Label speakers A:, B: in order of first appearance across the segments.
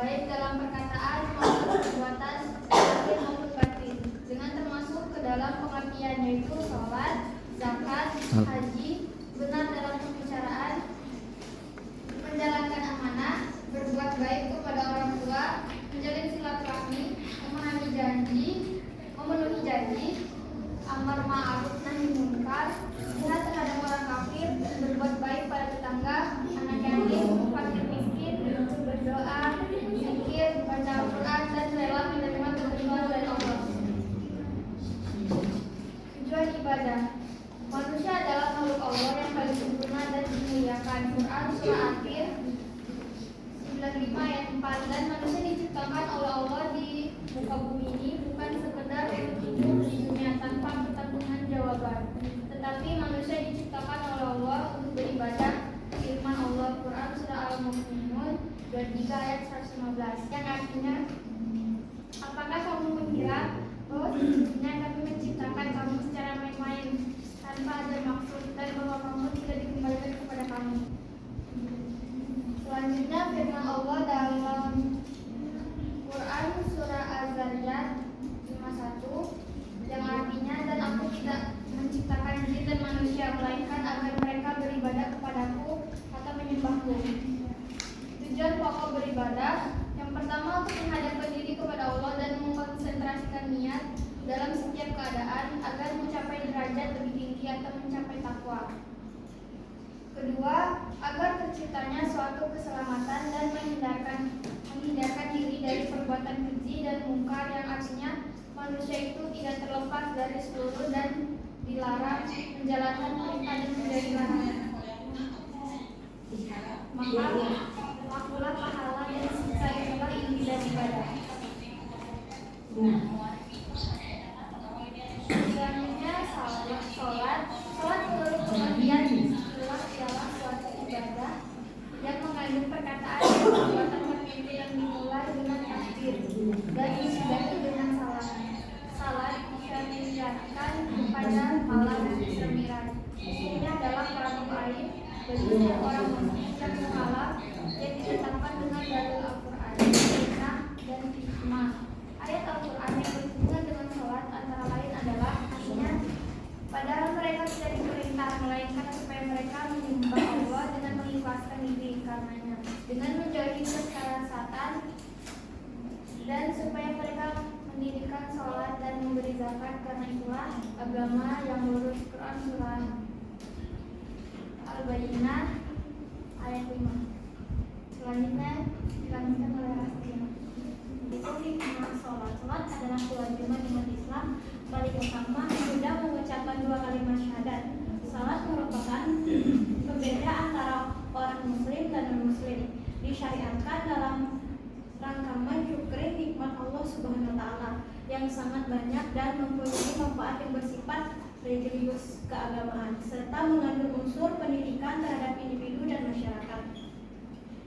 A: baik dalam perkataan maupun perbuatan, zahir maupun batin, dengan termasuk ke dalam pengertiannya itu sholat, zakat, haji, benar dalam pembicaraan, menjalankan amanah, berbuat baik kepada orang tua, menjalin silaturahmi, memenuhi janji, amar ma'ruf nahi munkar, jihad terhadap orang kafir, berbuat baik pada tetangga, anak yatim, fakir miskin, berdoa, zikir, baca Al-Quran, dan rela menerima ketentuan dari Allah. Tujuan ibadah. Manusia adalah makhluk Allah yang paling sempurna dan dimuliakan. Quran surah Akhir 95 ayat 4. Dan manusia diciptakan oleh Allah di muka bumi ini bukan sekedar untuk hidup di dunia tanpa pertanggungan jawaban, tetapi manusia diciptakan oleh Allah untuk beribadah. Firman Allah Quran surah Al-Mu'minun 23 ayat 115, yang artinya, apakah kamu mengira bahwa sesungguhnya kami menciptakan kamu secara main-main tanpa ada maksud, dan bahwa kamu tidak dikembalikan kepada kami. Selanjutnya firman Allah dalam Quran surah Az-Zariyat 51 yang artinya, dan aku tidak menciptakan jin dan manusia melainkan agar mereka beribadah kepadaku atau menyembahku. Tujuan pokok beribadah yang pertama untuk menghadapkan diri kepada Allah dan mengkonsentrasikan niat dalam setiap keadaan agar mencapai derajat lebih tinggi atau mencapai takwa. Kedua, agar terciptanya suatu keselamatan dan menghindarkan diri dari perbuatan keji dan mungkar, yang artinya manusia itu tidak terlepas dari seluruh dan dilarang menjalankan perintah dan menjadi larangan. Maka lakulah pahala dan siksa, itulah inti dari ibadah. Selanjutnya sholat menurut pengertian istilah ialah suatu ibadah yang mengandung perkataan dan perbuatan tertentu yang dimulai dengan takbir dan disudahi dengan salat bisa diniatkan kepada malam sembilan. Ini adalah fardu ain bagi setiap orang muslim yang mukallaf yang ditetapkan dengan dalil Al-Quran, sunnah, dan ijma'. Ayat Al-Quran yang berhubungan dengan sholat antara lain adalah artinya, padahal mereka tidak diperintah melainkan supaya mereka menyembah Allah dengan mengikhlaskan diri karenanya, dengan menjauhi kesalahan, dan supaya mereka mendirikan sholat dan memberi zakat, karena itulah agama yang lurus. Quran surah Al-Bayyinah ayat 5. Selanjutnya dilanjutkan oleh Rasulullah. Itu hikmah sholat. Sholat adalah kewajiban umat Islam paling utama, sudah mengucapkan 2 kalimat syahadat. Sholat merupakan pembeda antara orang muslim dan non-muslim, disyariatkan dalam rangka mensyukuri nikmat Allah Subhanahu wa Ta'ala yang sangat banyak dan mempunyai manfaat yang bersifat religius keagamaan, serta mengandung unsur pendidikan terhadap individu dan masyarakat.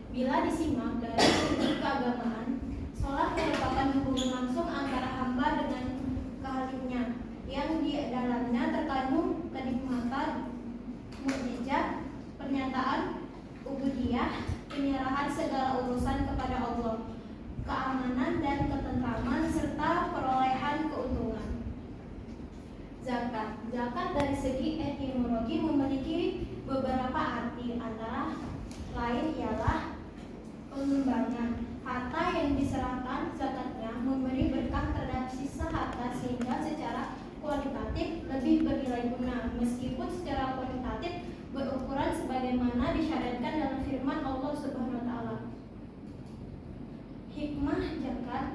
A: Bila disimak dari segi keagamaan, sholat merupakan hubungan langsung antara hamba dengan Khaliqnya, yang di dalamnya terkandung kenikmatan, mukjizat, pernyataan ubudiyah, penyerahan segala urusan kepada Allah, keamanan dan ketentraman, serta perolehan keuntungan. Zakat. Zakat dari segi etimologi memiliki beberapa arti, antara lain ialah pengembangan harta yang diserahkan. Zakatnya memberi berkah terhadap sisa harta sehingga secara kualitatif lebih bernilai guna, meskipun secara kuantitatif berukuran sebagaimana disyariatkan dalam firman Allah Subhanahu wa Ta'ala. Hikmah zakat.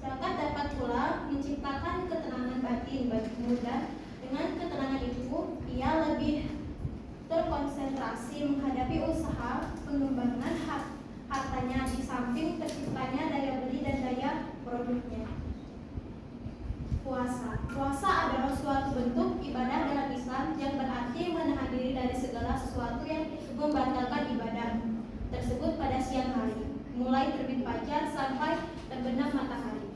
A: Zakat dapat pula menciptakan ketenangan batin bagi pemuda. Dengan ketenangan itu, ia lebih terkonsentrasi menghadapi usaha pengembangan hartanya, di samping terciptanya daya beli dan daya produknya. Puasa adalah suatu bentuk ibadah dalam Islam yang berarti menahan diri dari segala sesuatu yang membatalkan ibadah tersebut pada siang hari, mulai terbit fajar sampai terbenam matahari.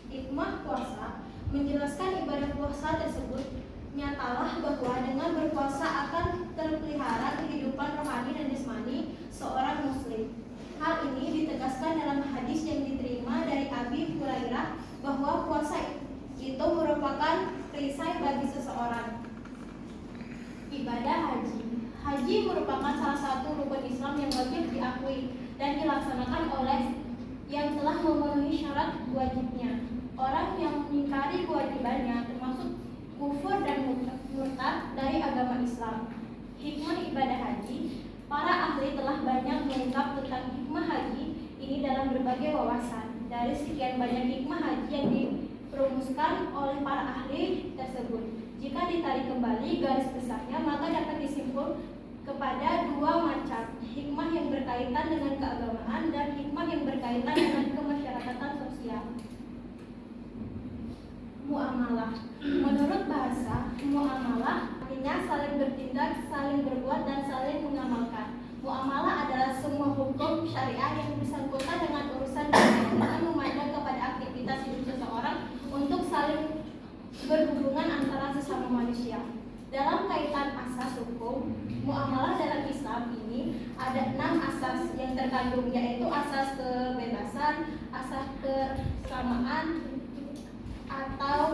A: Hikmah puasa menjelaskan ibadah puasa tersebut. Nyatalah bahwa dengan berpuasa akan terpelihara kehidupan rohani dan jasmani seorang muslim. Hal ini ditegaskan dalam hadis diketahui dan dilaksanakan oleh yang telah memenuhi syarat wajibnya. Orang yang mengingkari kewajibannya termasuk kufur dan murtad dari agama Islam. Hikmah ibadah haji. Para ahli telah banyak mengungkap tentang hikmah haji ini dalam berbagai wawasan. Dari sekian banyak hikmah haji yang dirumuskan oleh para ahli tersebut, jika ditarik kembali garis besarnya, maka dapat disimpul kepada dua macam, hikmah yang berkaitan dengan keagamaan dan hikmah yang berkaitan dengan kemasyarakatan sosial. Muamalah. Menurut bahasa, muamalah artinya saling bertindak, saling berbuat, dan saling mengamalkan. Muamalah adalah semua hukum syariah yang bersangkutan dengan urusan dengan memandang kepada aktivitas hidup seseorang untuk saling berhubungan antara sesama manusia. Dalam kaitan asas hukum, muamalah dalam Islam ini ada 6 asas yang terkandung, yaitu asas kebebasan, asas kesamaan atau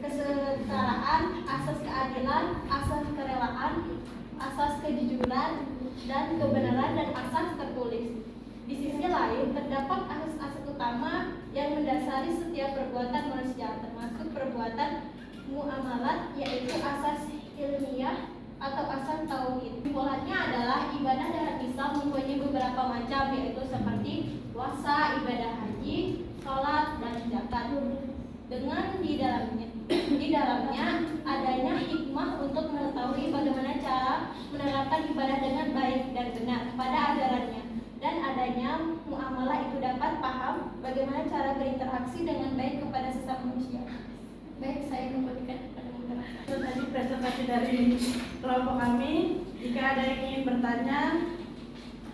A: kesetaraan, asas keadilan, asas kerelaan, asas kejujuran dan kebenaran, dan asas tertulis. Di sisi lain, terdapat asas-asas utama yang mendasari setiap perbuatan manusia, termasuk perbuatan muamalat, yaitu asas ilmiah atau asas tauhid. Kesimpulannya adalah ibadah dalam Islam mempunyai beberapa macam, yaitu seperti puasa, ibadah haji, sholat, dan zakat. Dengan di dalamnya adanya hikmah untuk mengetahui bagaimana cara menerapkan ibadah dengan baik dan benar pada ajarannya, dan adanya muamalah itu dapat paham bagaimana cara berinteraksi dengan baik kepada sesama manusia. Baik, saya kembalikan kepada moderator.
B: Itu tadi presentasi dari kelompok kami. Jika ada yang ingin bertanya,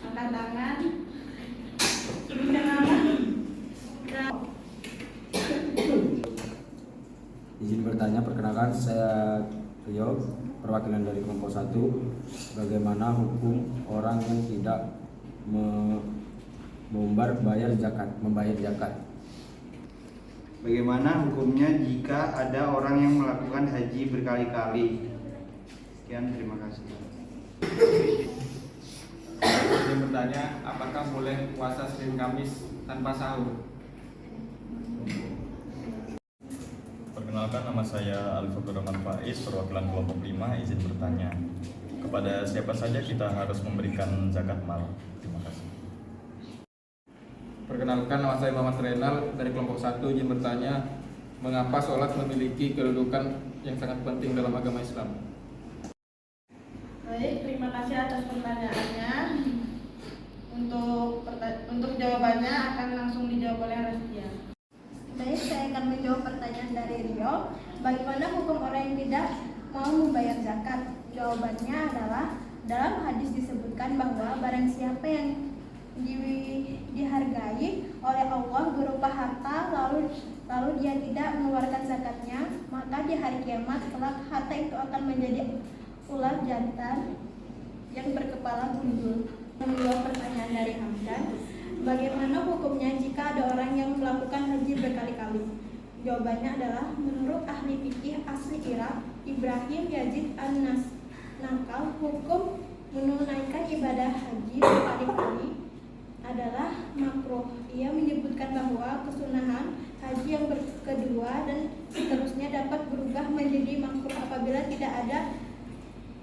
B: angkat tangan.
C: Izin bertanya, perkenalkan saya Rio, perwakilan dari kelompok 1. Bagaimana hukum orang yang tidak membayar zakat?
D: Bagaimana hukumnya jika ada orang yang melakukan haji berkali-kali? Sekian, terima kasih.
E: Saya bertanya, apakah boleh puasa Senin Kamis tanpa sahur?
F: Perkenalkan, nama saya Alif Rahman Faiz, perwakilan kelompok 5. Izin bertanya, kepada siapa saja kita harus memberikan zakat mal? Terima kasih.
E: Perkenalkan, nama saya Muhammad Renal dari kelompok 1. Izin bertanya, mengapa sholat memiliki kedudukan yang sangat penting dalam agama Islam?
B: Baik, terima kasih atas pertanyaannya. Untuk jawabannya akan langsung dijawab oleh Rastia.
A: Baik, saya akan menjawab pertanyaan dari Rio. Bagaimana hukum orang yang tidak mau membayar zakat? Jawabannya adalah dalam hadis disebutkan bahwa barang siapa yang dihargai oleh Allah berupa harta lalu dia tidak mengeluarkan zakatnya, maka di hari kiamat kelak harta itu akan menjadi ular jantan yang berkepala gundul. Menjawab pertanyaan dari Hamdan, bagaimana hukumnya jika ada orang yang melakukan haji berkali-kali? Jawabannya adalah menurut ahli fikih asli Irak, Ibrahim Yazid An-Nakal, hukum menunaikan ibadah haji berkali-kali adalah makruh. Ia menyebutkan bahwa kesunahan haji yang kedua dan seterusnya dapat berubah menjadi makruh apabila tidak ada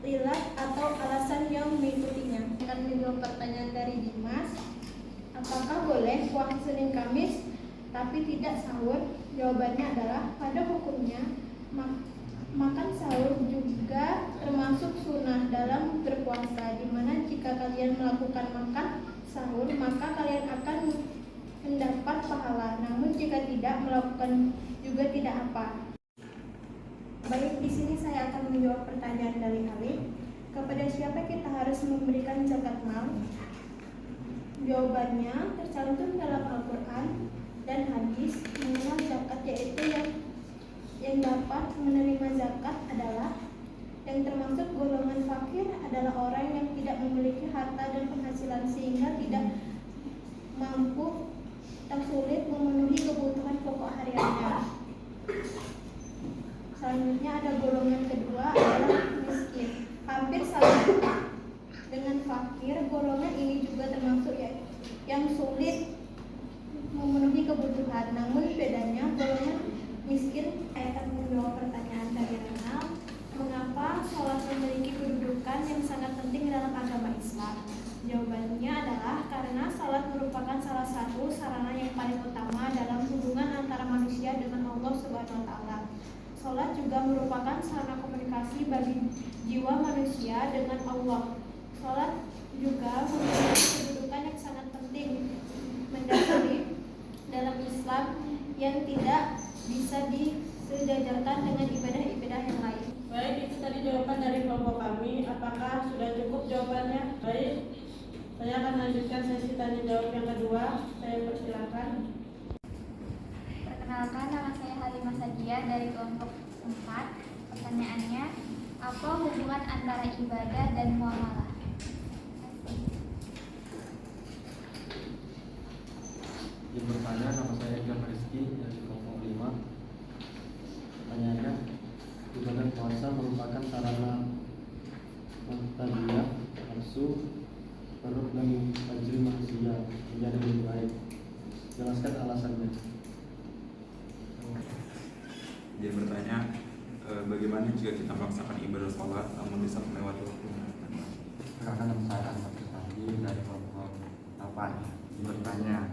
A: ilat atau alasan yang mengikutinya. Akan menjawab pertanyaan dari Dimas, apakah boleh puasa Senin Kamis tapi tidak sahur? Jawabannya adalah pada hukumnya makan sahur juga termasuk sunnah dalam berpuasa, dimana jika kalian melakukan makan sahur maka kalian akan mendapat pahala, namun jika tidak melakukan juga tidak apa. Baik, di sini saya akan menjawab pertanyaan dari Alif. Kepada siapa kita harus memberikan zakat mal? Jawabannya tercantum dalam Al-Quran dan hadis mengenal zakat, yaitu yang dapat menerima zakat adalah yang termasuk golongan fakir adalah orang yang tidak memiliki harta dan penghasilan sehingga tidak mampu dan sulit memenuhi kebutuhan pokok hariannya. Selanjutnya ada golongan kedua adalah miskin. Hampir sama dengan fakir, golongan ini juga termasuk karena salat merupakan salah satu sarana yang paling utama dalam hubungan antara manusia dengan Allah Subhanahu wa taala. Salat juga merupakan sarana komunikasi bagi jiwa manusia dengan Allah. Salat juga memiliki kedudukan yang sangat penting mendasari dalam Islam yang tidak bisa disejajarkan dengan ibadah-ibadah yang lain.
B: Baik, itu tadi jawaban dari kelompok kami. Apakah sudah cukup jawabannya? Baik, saya akan lanjutkan sesi tanya jawab yang kedua. Saya persilakan.
A: Perkenalkan, nama saya Halimah Sadia dari kelompok 4. Pertanyaannya, apa hubungan antara ibadah dan muamalah?
C: Yang bertanya, nama saya Iqbal Rizky dari kelompok 5. Pertanyaannya, ibadah puasa merupakan sarana tarbiyah nafsu, perut dan fajri manusia menjadi lebih baik. Jelaskan alasannya.
G: Dia bertanya, bagaimana jika kita melaksanakan ibadah sholat namun bisa melewati waktunya?
D: Karena saya tadi dari kelompok 8 bertanya,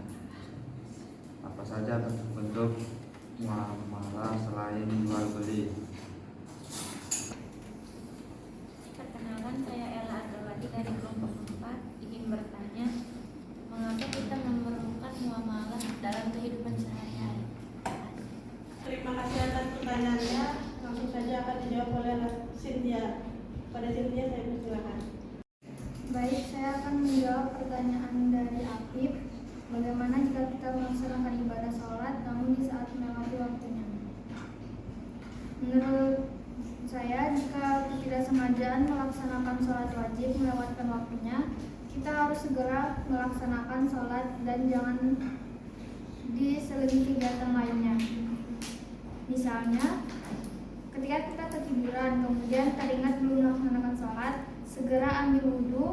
D: apa saja bentuk muamalah selain jual beli?
H: Perkenalkan, saya Ella Andrawati dari kelompok 4. Ingin bertanya, mengapa kita memerlukan muamalah dalam kehidupan sehari-hari?
B: Terima kasih atas pertanyaannya. Langsung saja akan dijawab oleh Cynthia. Pada Cynthia saya persilakan.
A: Baik, saya akan menjawab pertanyaan dari Afif. Bagaimana jika kita melaksanakan ibadah sholat namun di saat melewati waktunya? Menurut saya, jika ketidaksengajaan melaksanakan sholat wajib melewatkan waktunya, kita harus segera melaksanakan sholat dan jangan diselingi kegiatan lainnya. Misalnya, ketika kita ketiduran kemudian teringat belum melaksanakan sholat, segera ambil wudhu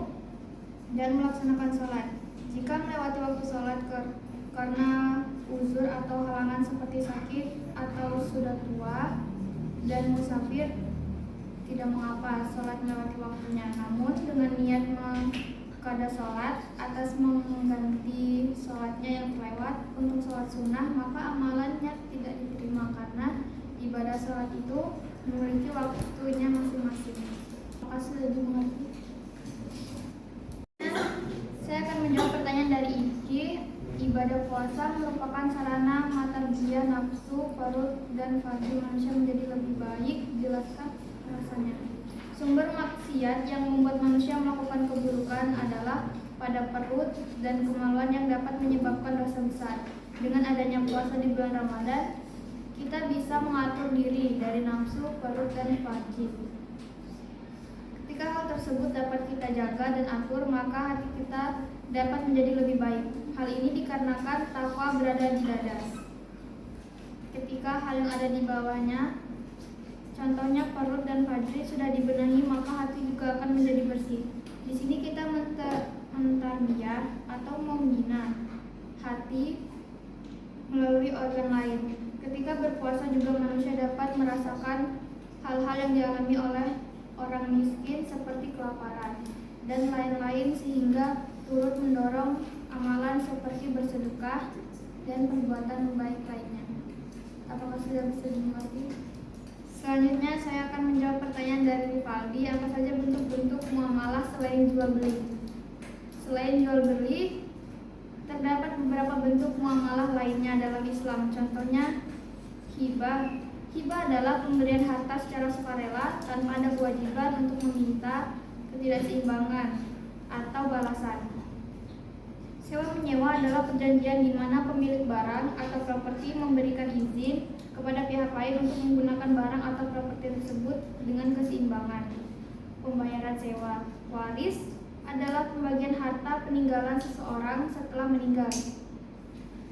A: dan melaksanakan sholat. Jika melewati waktu sholat karena uzur atau halangan seperti sakit atau sudah tua dan musafir, tidak mengapa sholat melewati waktunya. Namun dengan niat mengqada sholat atas mengganti sholatnya yang terlewat untuk sholat sunnah, maka amalannya tidak diterima karena ibadah sholat itu memiliki waktunya masing-masing. Terima kasih sudah dimengerti. Saya akan menjawab pertanyaan dari Iki. Ibadah puasa merupakan sarana matarbiyah nafsu, perut, dan fajri manusia menjadi lebih baik. Jelaskan alasannya. Sumber maksiat yang membuat manusia melakukan keburukan adalah pada perut dan kemaluan yang dapat menyebabkan dosa besar. Dengan adanya puasa di bulan Ramadan, kita bisa mengatur diri dari nafsu, perut, dan fajri. Ketika hal tersebut dapat kita jaga dan atur, maka hati kita dapat menjadi lebih baik. Hal ini dikarenakan takwa berada di dada. Ketika hal yang ada di bawahnya, contohnya perut dan fajri, sudah dibenahi, maka hati juga akan menjadi bersih. Di sini kita mentarbiyah atau membina hati melalui organ lain. Ketika berpuasa juga manusia dapat merasakan hal-hal yang dialami oleh orang miskin seperti kelaparan dan lain-lain, sehingga turut mendorong amalan seperti bersedekah dan perbuatan baik lainnya. Apakah sudah bisa dimengerti? Selanjutnya saya akan menjawab pertanyaan dari Rivaldi. Apa saja bentuk-bentuk muamalah selain jual beli? Selain jual beli, terdapat beberapa bentuk muamalah lainnya dalam Islam. Contohnya hibah. Hibah adalah pemberian harta secara sukarela tanpa ada kewajiban untuk meminta ketidakseimbangan atau balasan. Sewa menyewa adalah perjanjian di mana pemilik barang atau properti memberikan izin kepada pihak lain untuk menggunakan barang atau properti tersebut dengan keseimbangan. Pembayaran sewa. Waris adalah pembagian harta peninggalan seseorang setelah meninggal.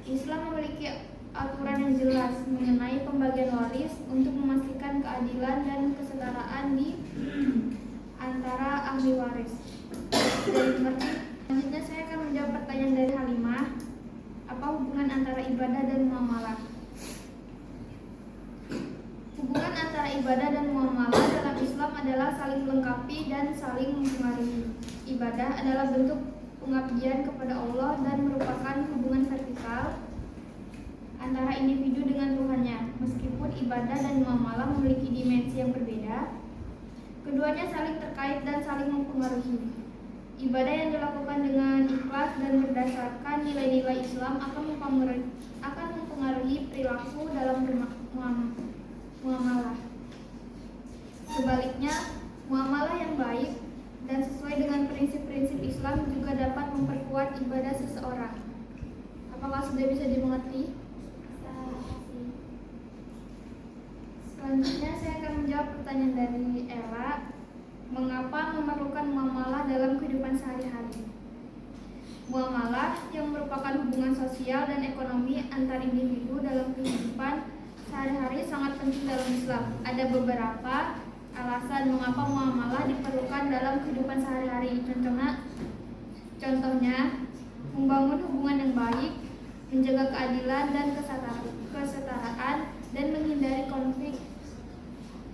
A: Islam memiliki aturan yang jelas mengenai pembagian waris untuk memastikan keadilan dan kesetaraan di antara ahli waris. Selanjutnya saya akan menjawab pertanyaan dari Halimah. Apa hubungan antara ibadah dan muamalah? Hubungan antara ibadah dan muamalah dalam Islam adalah saling melengkapi dan saling mempengaruhi. Ibadah adalah bentuk pengabdian kepada Allah dan merupakan hubungan vertikal antara individu dengan Tuhannya. Meskipun ibadah dan muamalah memiliki dimensi yang berbeda, keduanya saling terkait dan saling mempengaruhi. Ibadah yang dilakukan dengan ikhlas dan berdasarkan nilai-nilai Islam akan mempengaruhi perilaku dalam muamalah. Sebaliknya, muamalah yang baik dan sesuai dengan prinsip-prinsip Islam juga dapat memperkuat ibadah seseorang. Apakah sudah bisa dimengerti? Selanjutnya saya akan menjawab pertanyaan dari Ella. Mengapa memerlukan muamalah dalam kehidupan sehari-hari? Muamalah yang merupakan hubungan sosial dan ekonomi antar individu dalam kehidupan sehari-hari sangat penting dalam Islam. Ada beberapa alasan mengapa muamalah diperlukan dalam kehidupan sehari-hari. Contohnya, membangun hubungan yang baik, menjaga keadilan dan kesetaraan, dan menghindari konflik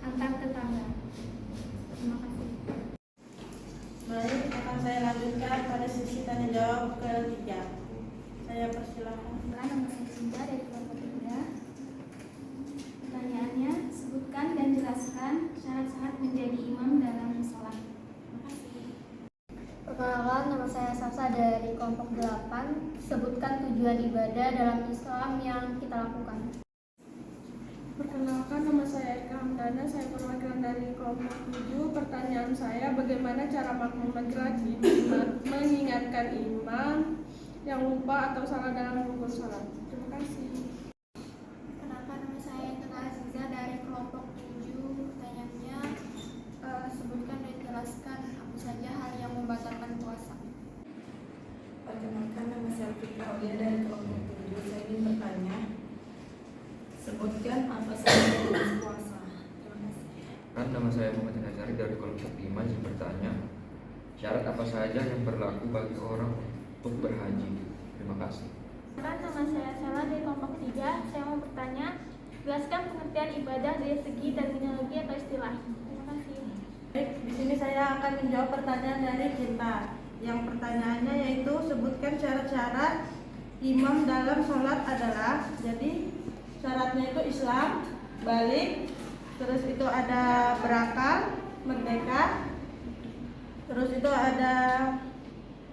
A: antar tetangga. Terima kasih.
B: Baik, akan saya lanjutkan pada sesi tanya jawab ketiga. Saya persilakan.
A: Nama saya Sinta dari kelompok 3. Pertanyaannya, sebutkan dan jelaskan syarat-syarat menjadi imam dalam sholat. Terima kasih.
I: Perkenalkan, nama saya Sasa dari kelompok 8. Sebutkan tujuan ibadah dalam Islam yang kita lakukan.
J: Perkenalkan, nama saya Eka Hamdana, saya perwakilan dari kelompok 7. Pertanyaan saya, bagaimana cara makmum laki-laki mengingatkan imam yang lupa atau salah dalam rukun sholat? Terima kasih.
A: Perkenalkan, nama saya Intan Aziza dari kelompok 7. Pertanyaannya, sebutkan dan jelaskan apa saja hal yang membatalkan puasa.
B: Perkenalkan, nama saya Fitra Aulia dari kelompok 7. Saya ingin bertanya, sebutkan apa saja jenis puasa. Terima kasih.
K: Nama saya Muhammad Nazari dari kelompok 5 yang bertanya, syarat apa saja yang berlaku bagi orang untuk berhaji? Terima kasih.
A: Nama saya Sela dari kelompok 3. Saya mau bertanya, jelaskan pengertian ibadah dari segi terminologi atau istilah. Terima kasih.
B: Baik, di sini saya akan menjawab pertanyaan dari Cinta. Yang pertanyaannya yaitu sebutkan syarat-syarat imam dalam sholat adalah, jadi syaratnya itu Islam, balik, terus itu ada berakal, merdeka, terus itu ada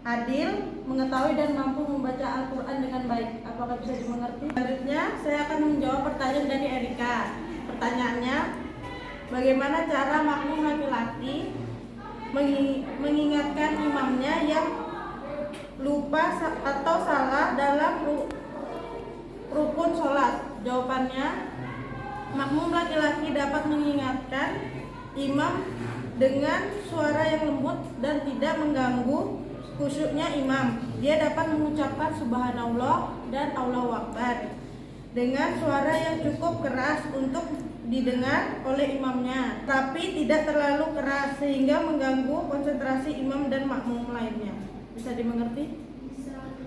B: adil, mengetahui dan mampu membaca Al-Quran dengan baik. Apakah bisa dimengerti? Selanjutnya saya akan menjawab pertanyaan dari Erika. Pertanyaannya, bagaimana cara makmum laki-laki mengingatkan imamnya yang lupa atau salah dalam rukun sholat? Jawabannya, makmum laki-laki dapat mengingatkan imam dengan suara yang lembut dan tidak mengganggu khusyuknya imam. Dia dapat mengucapkan subhanallah dan Allahu Akbar dengan suara yang cukup keras untuk didengar oleh imamnya, tapi tidak terlalu keras sehingga mengganggu konsentrasi imam dan makmum lainnya. Bisa dimengerti?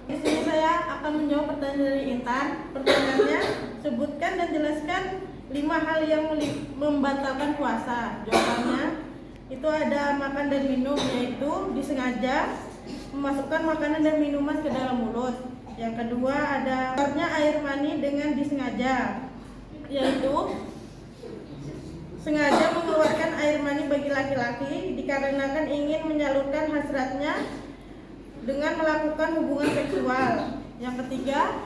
B: Di sini saya akan menjawab pertanyaan dari Intan. Pertanyaannya, sebutkan dan jelaskan 5 hal yang membatalkan puasa. Jawabannya, itu ada makan dan minum, yaitu disengaja memasukkan makanan dan minuman ke dalam mulut. Yang kedua ada keluarnya air mani dengan disengaja, yaitu sengaja mengeluarkan air mani bagi laki-laki dikarenakan ingin menyalurkan hasratnya dengan melakukan hubungan seksual. Yang ketiga,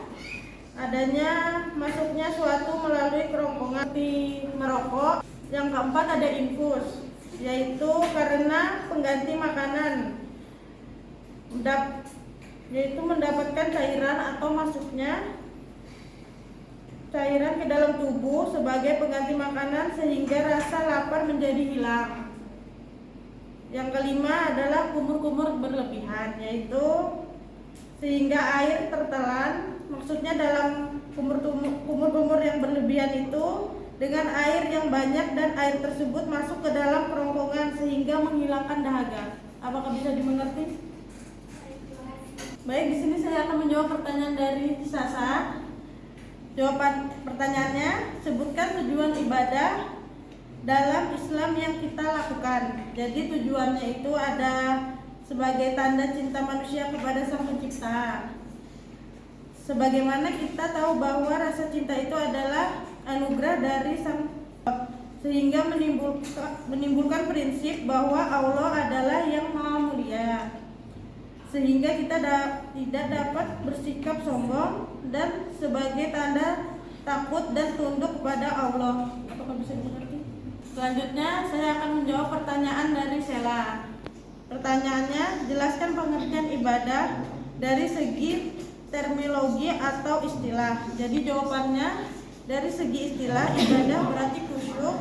B: adanya masuknya suatu melalui kerongkongan di merokok. Yang keempat ada infus, yaitu karena pengganti makanan, yaitu mendapatkan cairan atau masuknya cairan ke dalam tubuh sebagai pengganti makanan sehingga rasa lapar menjadi hilang. Yang kelima adalah kumur-kumur berlebihan, yaitu sehingga air tertelan. Maksudnya dalam kumur-kumur yang berlebihan itu dengan air yang banyak dan air tersebut masuk ke dalam kerongkongan sehingga menghilangkan dahaga. Apakah bisa dimengerti? Baik, di sini saya akan menjawab pertanyaan dari Sasa. Jawaban pertanyaannya, sebutkan tujuan ibadah dalam Islam yang kita lakukan. Jadi tujuannya itu ada sebagai tanda cinta manusia kepada Sang Pencipta. Sebagaimana kita tahu bahwa rasa cinta itu adalah anugerah dari Sang sehingga menimbulkan prinsip bahwa Allah adalah yang Maha Mulia. Sehingga kita tidak dapat bersikap sombong dan sebagai tanda takut dan tunduk kepada Allah. Apakah bisa dimengerti? Selanjutnya saya akan menjawab pertanyaan dari Sela. Pertanyaannya, jelaskan pengertian ibadah dari segi terminologi atau istilah. Jadi jawabannya, dari segi istilah, ibadah berarti khusyuk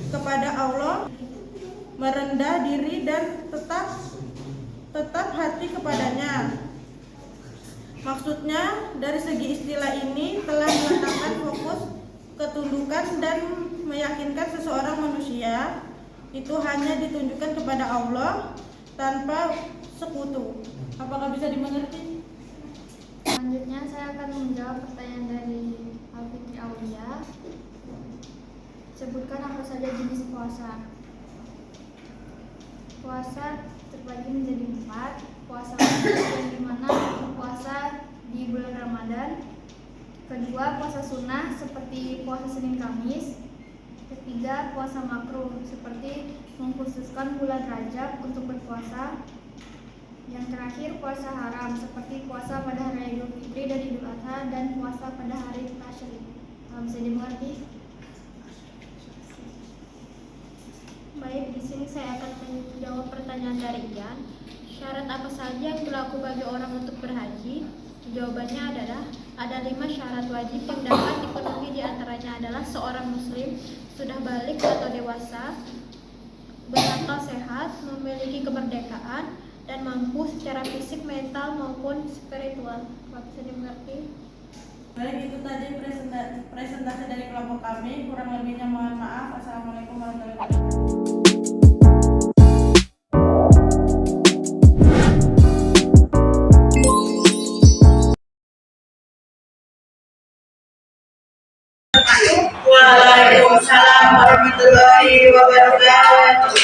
B: kepada Allah, merendah diri dan tetap hati kepadanya. Maksudnya, dari segi istilah ini telah meletakkan fokus ketundukan dan meyakinkan seseorang manusia itu hanya ditunjukkan kepada Allah tanpa sekutu. Apakah bisa dimengerti?
A: Selanjutnya saya akan menjawab pertanyaan dari Alfitri Aulia. Sebutkan apa saja jenis puasa. Puasa terbagi menjadi 4. Puasa wajib yang dimana puasa di bulan Ramadan. Kedua, puasa sunnah seperti puasa Senin Kamis. Ketiga, puasa makruh seperti mengkhususkan bulan Rajab untuk berpuasa. Yang terakhir, puasa haram seperti puasa pada hari Idul Fitri dan Idul Adha dan puasa pada hari Tasyrik. Bisa dimengerti? Baik, di sini saya akan menjawab pertanyaan dari Ian. Syarat apa saja yang berlaku bagi orang untuk berhaji? Jawabannya adalah ada 5 syarat wajib yang dapat dipenuhi, diantaranya adalah seorang muslim, sudah balik atau dewasa, berakal sehat, memiliki kemerdekaan, dan mampu secara fisik, mental maupun spiritual. Bisa dimengerti?
B: Baik, itu tadi presentasi dari kelompok kami. Kurang lebihnya mohon maaf. Assalamualaikum warahmatullahi wabarakatuh.
L: Waalaikumsalam warahmatullahi wabarakatuh.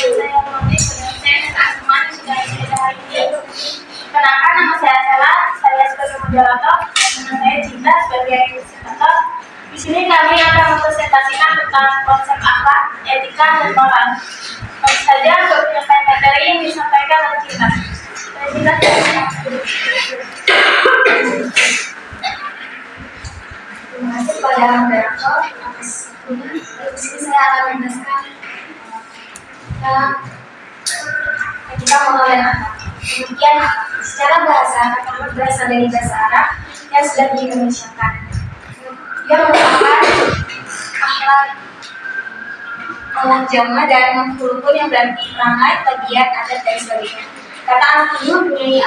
M: Perkenalkan, nama saya Sela, saya sebagai moderator, dan saya Cinta sebagai presentator. Di sini kami akan mempresentasikan tentang konsep akhlak, etika, dan moral. Tentu saja beberapa materi yang disampaikan oleh Cinta. Terima kasih kepada moderator atas waktunya. Di sini saya akan menjelaskan tentang etika, moral, dan akhlak. Kemudian secara bahasa, kata berasal dari bahasa Arab yang sudah diindonesiakan. Dia merupakan akhlak Allah jama dan menghulukun yang berarti perangai, tabiat, adat, dan sebagainya. Kata al-qiyum bunyi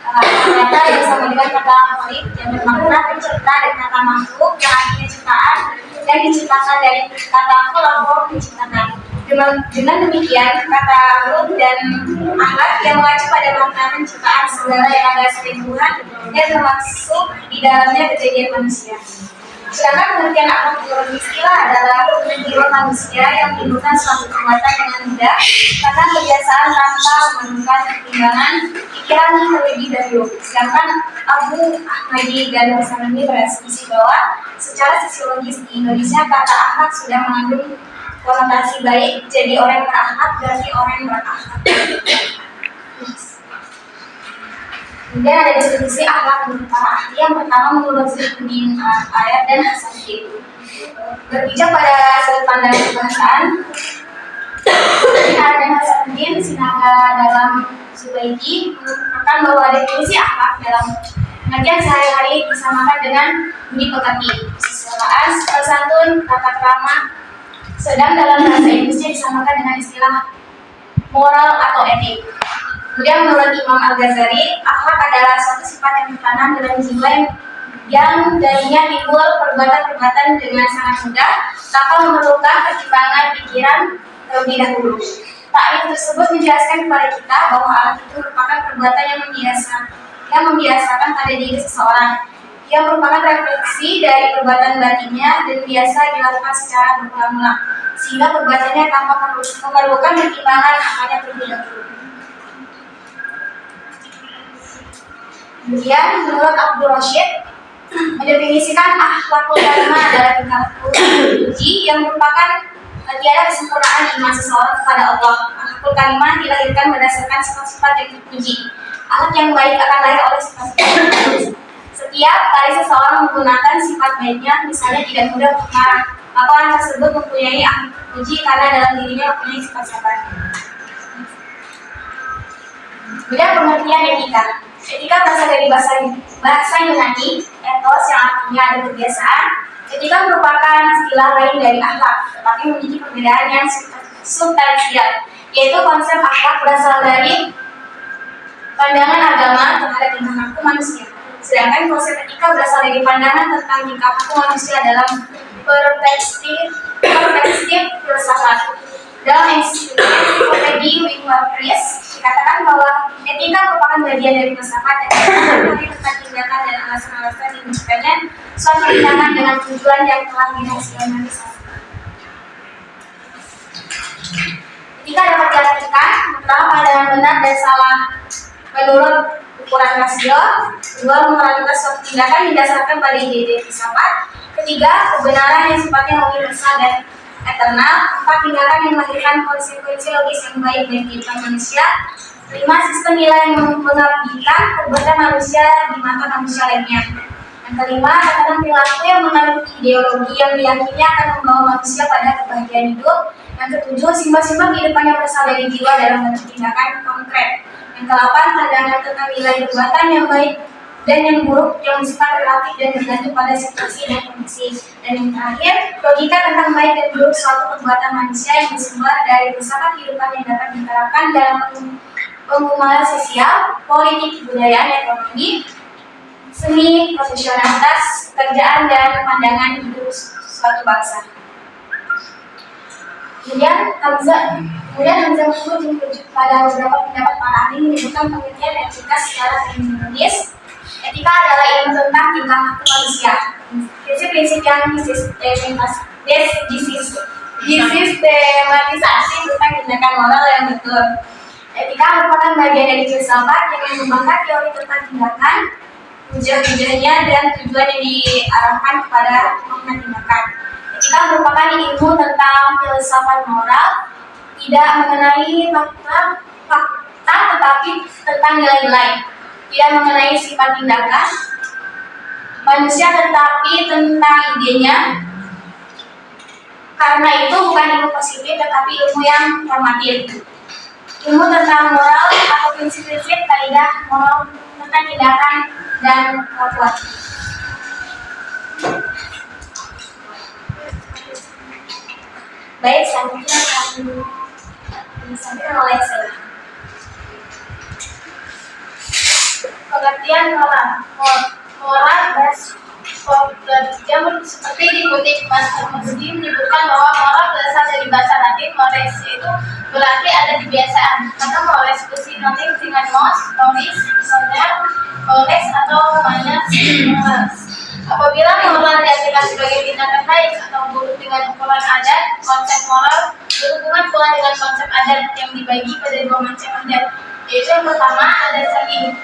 M: kata yang sama dengan kata al-khaliq yang bermakna pencipta, dan kata makhluk yang artinya ciptaan yang diciptakan dari kata khulaqah menciptakan. Dengan demikian, kata ruh dan akhlak yang mengacu pada makna penciptaan segala yang ada selain Tuhan yang termasuk di dalamnya kejadian manusia. Sedangkan pengertian akhlak menurut istilah adalah jiwa manusia yang menimbulkan suatu perbuatan dengan mudah karena kebiasaan tanpa memerlukan pertimbangan pikiran terlebih dahulu. Sedangkan Abu Ahmadi dan Hasanami berasumsi bahwa secara sosiologis di Indonesia kata akhlak sudah mengandung konotasi baik, jadi orang yang berakhlak berarti orang yang berakhlak. Kemudian ada definisi akhlak menurut para ahli. Yang pertama menurut Zainuddin Ayat dan Hasanuddin. Berpijak pada sudut pandang kebahasaan, Ayat dan Hasanuddin Sinaga dalam Zubaidi mengatakan bahwa definisi akhlak dalam pengertian sehari-hari disamakan dengan budi pekerti, kesusilaan, sopan santun, tata krama. Sedang dalam bahasa Inggrisnya disamakan dengan istilah moral atau etik. Kemudian menurut Imam Al-Ghazali, akhlak adalah suatu sifat yang ditanam dalam jiwa yang darinya timbul perbuatan-perbuatan dengan sangat mudah tanpa memerlukan pertimbangan pikiran terlebih dahulu. Takrif tersebut menjelaskan kepada kita bahwa akhlak itu merupakan perbuatan yang membiasakan pada diri seseorang. Ia merupakan refleksi dari perbuatan batinnya dan biasa dilakukan secara berulang-ulang, sehingga perbuatannya tanpa memerlukan pertimbangan akalnya terlebih dahulu. Kemudian menurut Abdul Rashid mendefinisikan akhlakul karimah adalah tingkah laku puji yang merupakan tiada kesempurnaan iman seseorang kepada Allah. Akhlakul karimah dilahirkan berdasarkan sifat-sifat yang terpuji. Akhlak yang baik akan lahir oleh sifat-sifat yang baik. Setiap kali seseorang menggunakan sifat baiknya, misalnya tidak mudah untuk marah, maka orang tersebut mempunyai akhlak terpuji karena dalam dirinya mempunyai sifat sabar. Kemudian pengertian etika. Etika berasal dari bahasa Yunani, ethos yang artinya ada kebiasaan. Etika merupakan istilah lain dari akhlak, tetapi memiliki perbedaan yang substansial, yaitu konsep akhlak berasal dari pandangan agama terhadap tingkah laku manusia. Sedangkan konsep etika berasal dari pandangan tentang tingkah laku manusia dalam perspektif filsafat. Dalam ensiklopedia Wingward-Rees dikatakan bahwa etika merupakan bagian dari filsafat yang mengenai tentang tindakan dan alasan-alasan yang menciptakan suatu tindakan dengan tujuan yang telah dirasionalisasi. Etika dapat diartikan pertama pandangan benar dan salah menurut ukuran rasio, kedua moralitas suatu tindakan didasarkan pada ide-ide filsafat, ketiga kebenaran yang sifatnya universal dan eternal, empat tindakan yang melahirkan konsekuensi logis yang baik bagi kehidupan manusia, lima sistem nilai yang mengabdikan perbuatan manusia di mata manusia lainnya. Yang kelima, tatanan perilaku yang mengandung ideologi yang diyakini akan membawa manusia pada kebahagiaan hidup. Yang ketujuh, simbol-simbol kehidupan yang berasal dari jiwa dalam bentuk tindakan konkret. Yang kedelapan, pandangan tentang nilai perbuatan yang baik dan yang buruk yang bersifat relatif dan bergantung pada situasi dan kondisi. Dan yang terakhir, logika tentang baik dan buruk suatu perbuatan manusia yang bersumber dari filsafat kehidupan yang dapat diterapkan dalam pengumuman sosial, politik, kebudayaan, ekonomi, seni, profesionalitas, pekerjaan, dan pandangan hidup suatu bangsa. Kemudian Hamzah merujuk pada beberapa pendapat para ahli menyebutkan pengertian etika secara terminologis. Etika adalah ilmu tentang tingkah laku manusia. Prinsip-prinsip yang disistematisasi tentang tindakan moral yang betul. Etika merupakan bagian dari filsafat yang mengembangkan teori tentang tindakan, hujah-hujahnya, dan tujuan yang diarahkan kepada makna tindakan. Etika merupakan ilmu tentang filsafat moral, tidak mengenai fakta tetapi tentang nilai-nilai, tidak mengenai sifat tindakan manusia tetapi tentang idenya. Karena itu bukan ilmu positif tetapi ilmu yang formatif. Ilmu tentang moral atau prinsip-prinsip kaidah moral tentang tindakan dan perbuatan. Baik, selanjutnya akan disampaikan oleh saya. Pengertian moral seperti dikutip Master Muslim menyebutkan bahwa moral berasal dari bahasa Latin mores, itu berarti ada di kebiasaan. Maka mores bersinonim dengan mos, moris, mores atau manners, morals. Apabila moral diartikan sebagai tindakan baik atau buruk dengan ukuran adat, konsep moral berhubungan pula dengan konsep adat yang dibagi pada dua macam adat, yaitu yang pertama adat saking,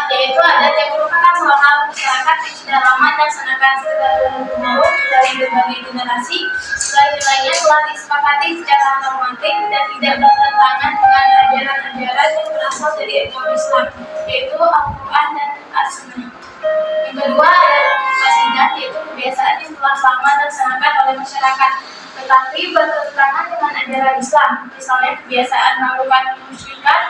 M: yaitu adat yang merupakan moral masyarakat yang sudah lama dilaksanakan secara turun-temurun dari berbagai generasi. Nilai-nilainya telah disepakati secara normatif dan tidak bertentangan dengan ajaran-ajaran yang berasal dari agama Islam, yaitu Al-Quran dan As-Sunnah. Yang kedua adalah kasidah, yaitu kebiasaan yang telah lama dilaksanakan oleh masyarakat tetapi bertentangan dengan ajaran Islam, misalnya kebiasaan melakukan kemusyrikan,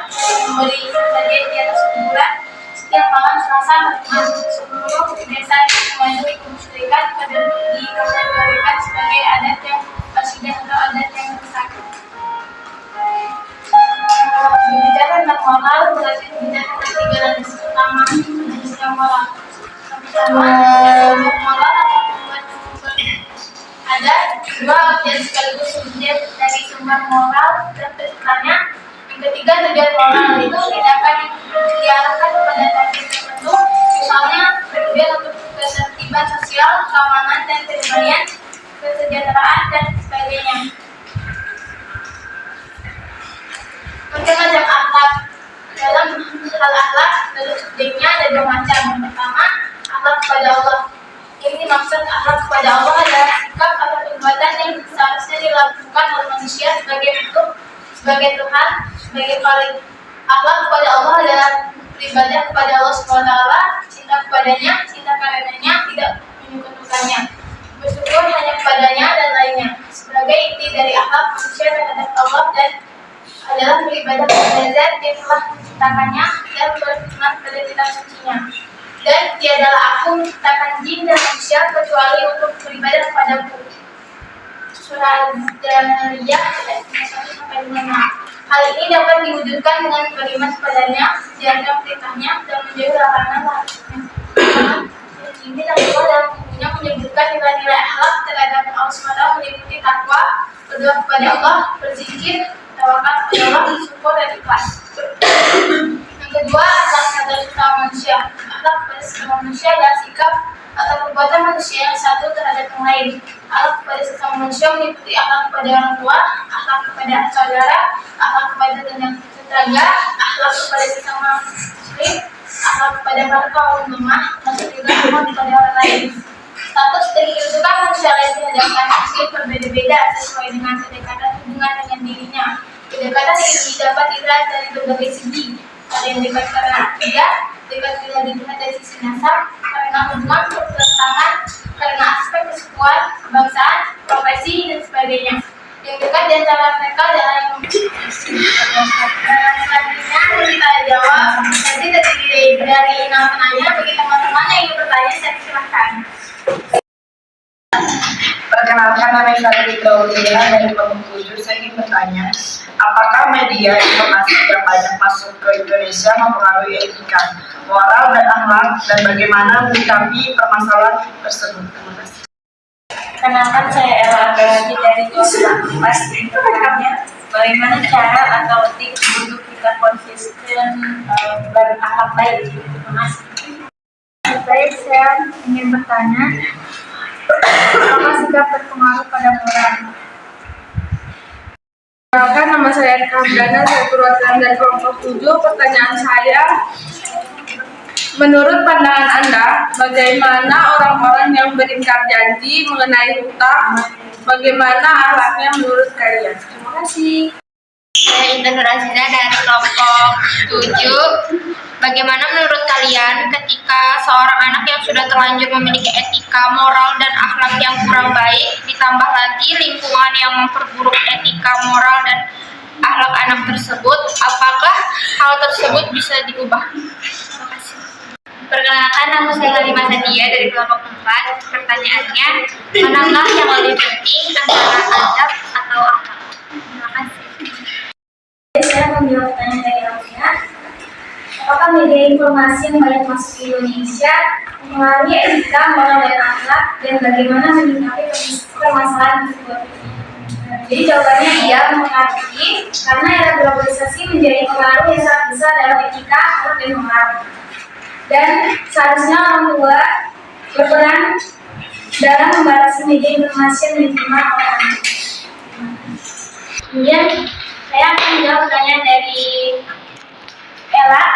M: memberi sesajen di atas kuburan setiap malam Selasa berteman. Seluruh kebiasaan yang mengandung kemusyrikan dikategorikan sebagai adat yang fasidah atau adat yang rusak. Berbicara tentang moral berarti berbicara tentang tiga landas utama yang moral. Pertama, moral atau ada dua objek sekaligus subjek dari sumber moral dan pesertanya. Yang ketiga, tujuan moral itu tindakan yang diarahkan kepada target tertentu, misalnya bertujuan untuk ketertiban sosial, keamanan dan kedamaian, kesejahteraan dan sebagainya. Macam-macam akhlak. Dalam hal akhlak, bentuk subjeknya
A: dua macam. Yang pertama, akhlak kepada Allah. Yang dimaksud akhlak kepada Allah adalah sikap atau perbuatan yang seharusnya dilakukan oleh manusia sebagai bentuk, sebagai Tuhan, sebagai Khalik. Akhlak kepada Allah adalah beribadah kepada Allah SWT, cinta kepadanya, cinta karenanya, tidak menyekutukannya, bersyukur hanya kepadanya dan lainnya. Sebagai inti dari akhlak manusia terhadap Allah dan adalah beribadah kepada Zat yang telah menciptakannya dan berfirman pada kitab sucinya. Dan tiadalah aku menciptakan jin dan manusia kecuali untuk beribadah kepadaku. Surah Al-Zariyah ayat 1-5. Hal ini dapat diwujudkan dengan beriman kepadanya, menjalankan perintahnya, dan menjauhi larangan-larangannya. Ini Allah dalam bukunya menyebutkan nilai-nilai akhlak terhadap Allah SWT meliputi takwa, berdoa kepada Allah, berzikir, tawakal kepada Allah, syukur dan ikhlas. Yang kedua adalah kepada sesama manusia. Akhlak kepada sesama manusia adalah sikap atau perbuatan manusia yang satu terhadap yang lain. Akhlak kepada sesama manusia meliputi akhlak kepada orang tua, akhlak kepada saudara, akhlak kepada tetangga, akhlak kepada sesama muslim, akhlak kepada para kaum lemah, dan juga akhlak kepada orang lain. Status dan kedudukan manusia lain terhadap manusia berbeda-beda sesuai dengan kedekatan hubungan dengan dirinya. Kedekatan ini dapat dilihat dari berbagai segi. Ada yang dekat karena akidah, dekat bila dilihat dari sisi nasab, karena hubungan pertentangan, karena aspek kesukuan, kebangsaan, profesi dan sebagainya. Yang dekat di antara mereka adalah yang selanjutnya kita jawab. Nanti terdiri dari 6 penanya. Bagi teman-teman yang ingin bertanya, saya silakan.
L: Perkenalkan, nama saya Claudia dari kelompok 7. Saya ingin bertanya, apakah media informasi yang banyak masuk ke Indonesia mempengaruhi etika, moral, dan akhlak, dan bagaimana menyikapi permasalahan tersebut? Terima kasih.
H: Kenalkan, saya Ella Agarwati dari kelompok 4. Bertanya, bagaimana cara atau tips untuk kita konsisten berakhlak baik? Terima kasih.
A: Baik, saya ingin bertanya, apakah sikap berpengaruh pada moral?
J: Perkenalkan, nama saya Kamdana, saya perwakilan dari kelompok 7. Pertanyaan saya, menurut pandangan Anda, bagaimana orang-orang yang beringkar janji mengenai hutang, bagaimana akhlaknya menurut kalian? Terima kasih.
M: Saya Intan Nur Aziza dari kelompok 7. Bagaimana menurut kalian ketika seorang anak yang sudah terlanjur memiliki etika, moral, dan akhlak yang kurang baik, ditambah lagi lingkungan yang memperburuk etika, moral, dan akhlak anak tersebut, apakah hal tersebut bisa diubah? Terima kasih. Perkenalkan, nama saya Halimah Nadia dari kelompok 4. Pertanyaannya, manakah yang lebih penting antara adab atau akhlak? Terima kasih.
A: Saya menjawab pertanyaan dari Alvina. Apakah media informasi yang banyak masuk ke Indonesia mempengaruhi etika, moral, dan akhlak, dan bagaimana menyikapi permasalahan tersebut? Jadi jawabannya iya, mempengaruhi, karena era globalisasi menjadi pengaruh yang sangat besar dalam etika, akhlak, dan moral. Dan seharusnya orang tua berperan dalam membatasi media informasi yang diterima oleh anak. Kemudian saya akan menjawab pertanyaan dari Ella.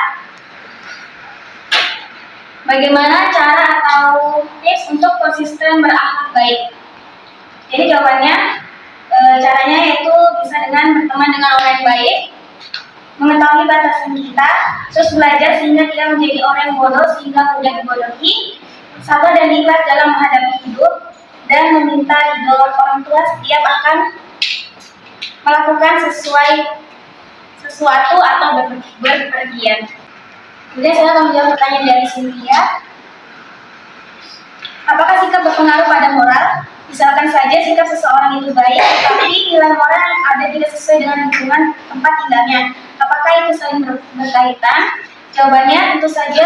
A: Bagaimana cara atau tips untuk konsisten berakhlak baik? Jadi jawabannya, caranya yaitu bisa dengan berteman dengan orang yang baik, mengetahui batasan kita, terus belajar sehingga tidak menjadi orang yang bodoh sehingga mudah dibodohi, sabar dan ikhlas dalam menghadapi hidup, dan meminta ridho orang tua setiap akan melakukan sesuatu atau berpergian. Kemudian saya akan menjawab pertanyaan dari Cynthia. Apakah sikap berpengaruh pada moral? Misalkan saja sikap seseorang itu baik, tapi nilai moral yang ada tidak sesuai dengan lingkungan tempat tinggalnya. Apakah itu saling berkaitan? Jawabannya tentu saja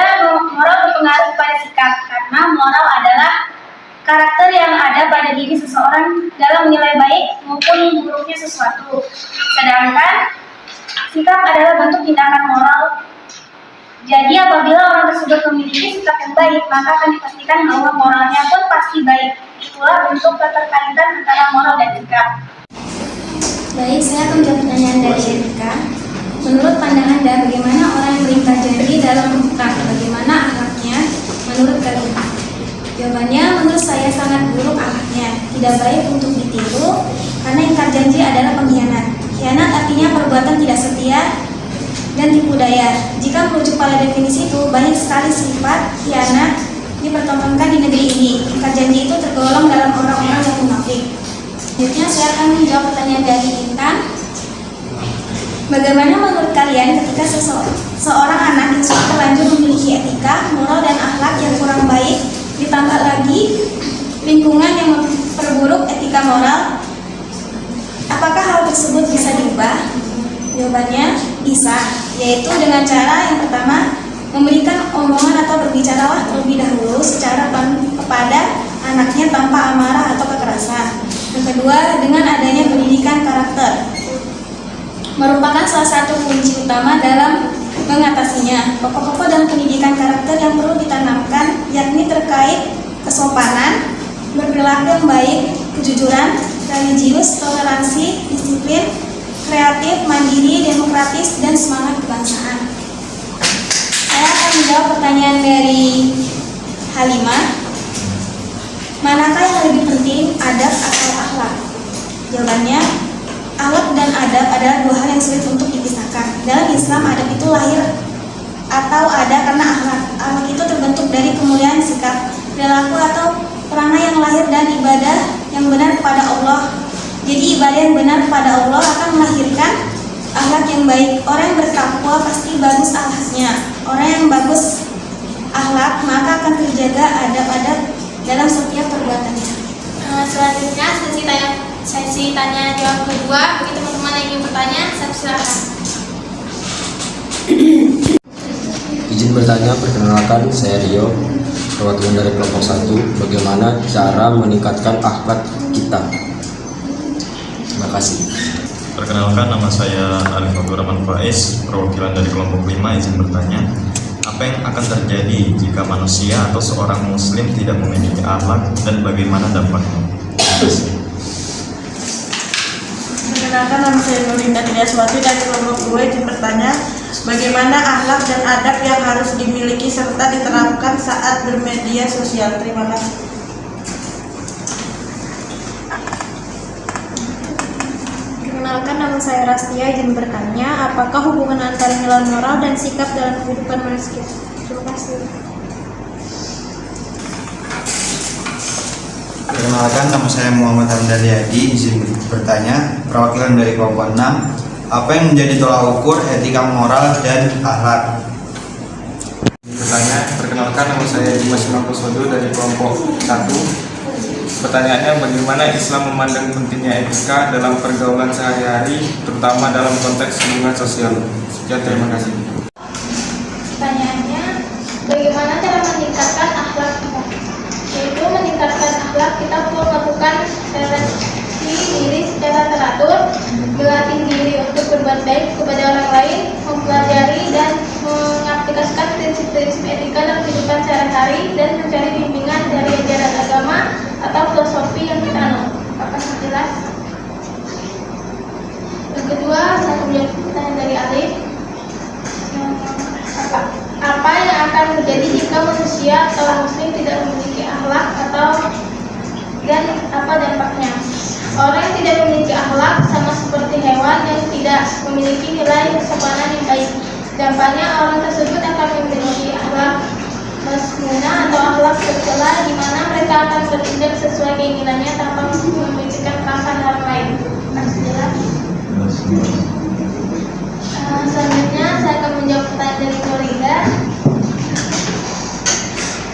A: moral berpengaruh pada sikap, karena moral adalah karakter yang ada pada diri seseorang dalam menilai baik maupun buruknya sesuatu. Sedangkan sikap adalah bentuk tindakan moral. Jadi apabila orang tersebut memiliki sikap yang baik, maka akan dipastikan bahwa moralnya pun pasti baik. Itulah bentuk keterkaitan antara moral dan sikap.
I: Baik, saya akan menjawab pertanyaan dari Erika. Menurut pandangan Anda, bagaimana orang yang beringkar janji dalam hutang? Bagaimana akhlak
N: tidak baik untuk ditiru, karena ingkar janji adalah pengkhianat. Khianat artinya perbuatan tidak setia dan tipu daya. Jika merujuk pada definisi itu, banyak sekali sifat khianat dipertontonkan di negeri ini. Ingkar janji itu tergolong dalam orang-orang yang munafik. Selanjutnya saya akan menjawab pertanyaan dari Intan. Bagaimana menurut kalian ketika seorang anak yang sudah terlanjur memiliki etika, moral, dan akhlak yang kurang baik, ditambah lagi lingkungan yang memperburuk etika moral, apakah hal tersebut bisa diubah? Jawabannya bisa, yaitu dengan cara yang pertama, memberikan omongan atau berbicaralah terlebih dahulu secara kepada anaknya tanpa amarah atau kekerasan. Yang kedua, dengan adanya pendidikan karakter, merupakan salah satu kunci utama dalam mengatasinya. Pokok-pokok dalam pendidikan karakter yang perlu ditanamkan yakni terkait kesopanan, berperilaku yang baik, kejujuran, religius, toleransi, disiplin, kreatif, mandiri, demokratis, dan semangat kebangsaan. Saya akan menjawab pertanyaan dari Halimah. Manakah yang lebih penting, adab atau akhlak? Jawabannya, akhlak dan adab adalah dua hal yang sulit untuk dipisahkan. Dalam Islam, adab itu lahir atau ada karena akhlak. Akhlak itu terbentuk dari kemuliaan sikap, perilaku atau perangai yang lahir dan ibadah yang benar kepada Allah. Jadi ibadah yang benar kepada Allah akan melahirkan akhlak yang baik. Orang yang bertakwa pasti bagus akhlaknya. Orang yang bagus akhlak maka akan terjaga adab-adab dalam setiap perbuatannya.
A: Selanjutnya sesi tanya jawab kedua. Bagi teman-teman yang ingin bertanya, saya silakan.
C: Izin bertanya, perkenalkan saya Rio, perwakilan dari kelompok 1. Bagaimana cara meningkatkan akhlak kita? Terima kasih.
F: Perkenalkan, nama saya Alif Abdurrahman Faiz, perwakilan dari kelompok 5. Izin bertanya, apa yang akan terjadi jika manusia atau seorang muslim tidak memiliki akhlak dan bagaimana dampaknya?
B: Perkenalkan, nama saya Nurinda Tidiaswati dari kelompok 2. Izin bertanya, bagaimana akhlak dan adab yang harus dimiliki serta diterapkan saat bermedia sosial? Terima kasih.
O: Perkenalkan, nama saya Rastia. Izin bertanya, apakah hubungan antara nilai moral dan sikap dalam kehidupan manusia? Terima kasih.
D: Perkenalkan, nama saya Muhammad Hamdali Hadi. Izin bertanya, perwakilan dari kelompok 6. Apa yang menjadi tolak ukur etika moral dan akhlak?
E: Bertanya, perkenalkan, nama saya Dimas Makusodo dari kelompok 1. Pertanyaannya, bagaimana Islam memandang pentingnya etika dalam pergaulan sehari-hari, terutama dalam konteks hubungan sosial? Sekian, terima kasih.
A: Pertanyaannya, bagaimana cara meningkatkan akhlak kita? Yaitu meningkatkan akhlak, kita perlu melakukan seleksi diri secara teratur, melatih diri untuk berbuat baik kepada orang lain, mempelajari dan mengaplikasikan prinsip-prinsip etika dalam kehidupan sehari-hari, dan mencari bimbingan dari ajaran agama atau filosofi yang kita anut. Apakah jelas? Yang kedua, saya menjawab pertanyaan dari Alif. Apa yang akan terjadi jika manusia atau muslim tidak memiliki akhlak dan apa dampaknya? Orang yang tidak memiliki akhlak sama seperti hewan yang tidak memiliki nilai kesopanan yang baik. Dampaknya orang tersebut akan memiliki akhlak masmuna atau akhlak tercela, di mana mereka akan bertindak sesuai keinginannya tanpa memikirkan perasaan orang lain. Masih jelas? Selanjutnya saya akan menjawab pertanyaan dari Nurinda.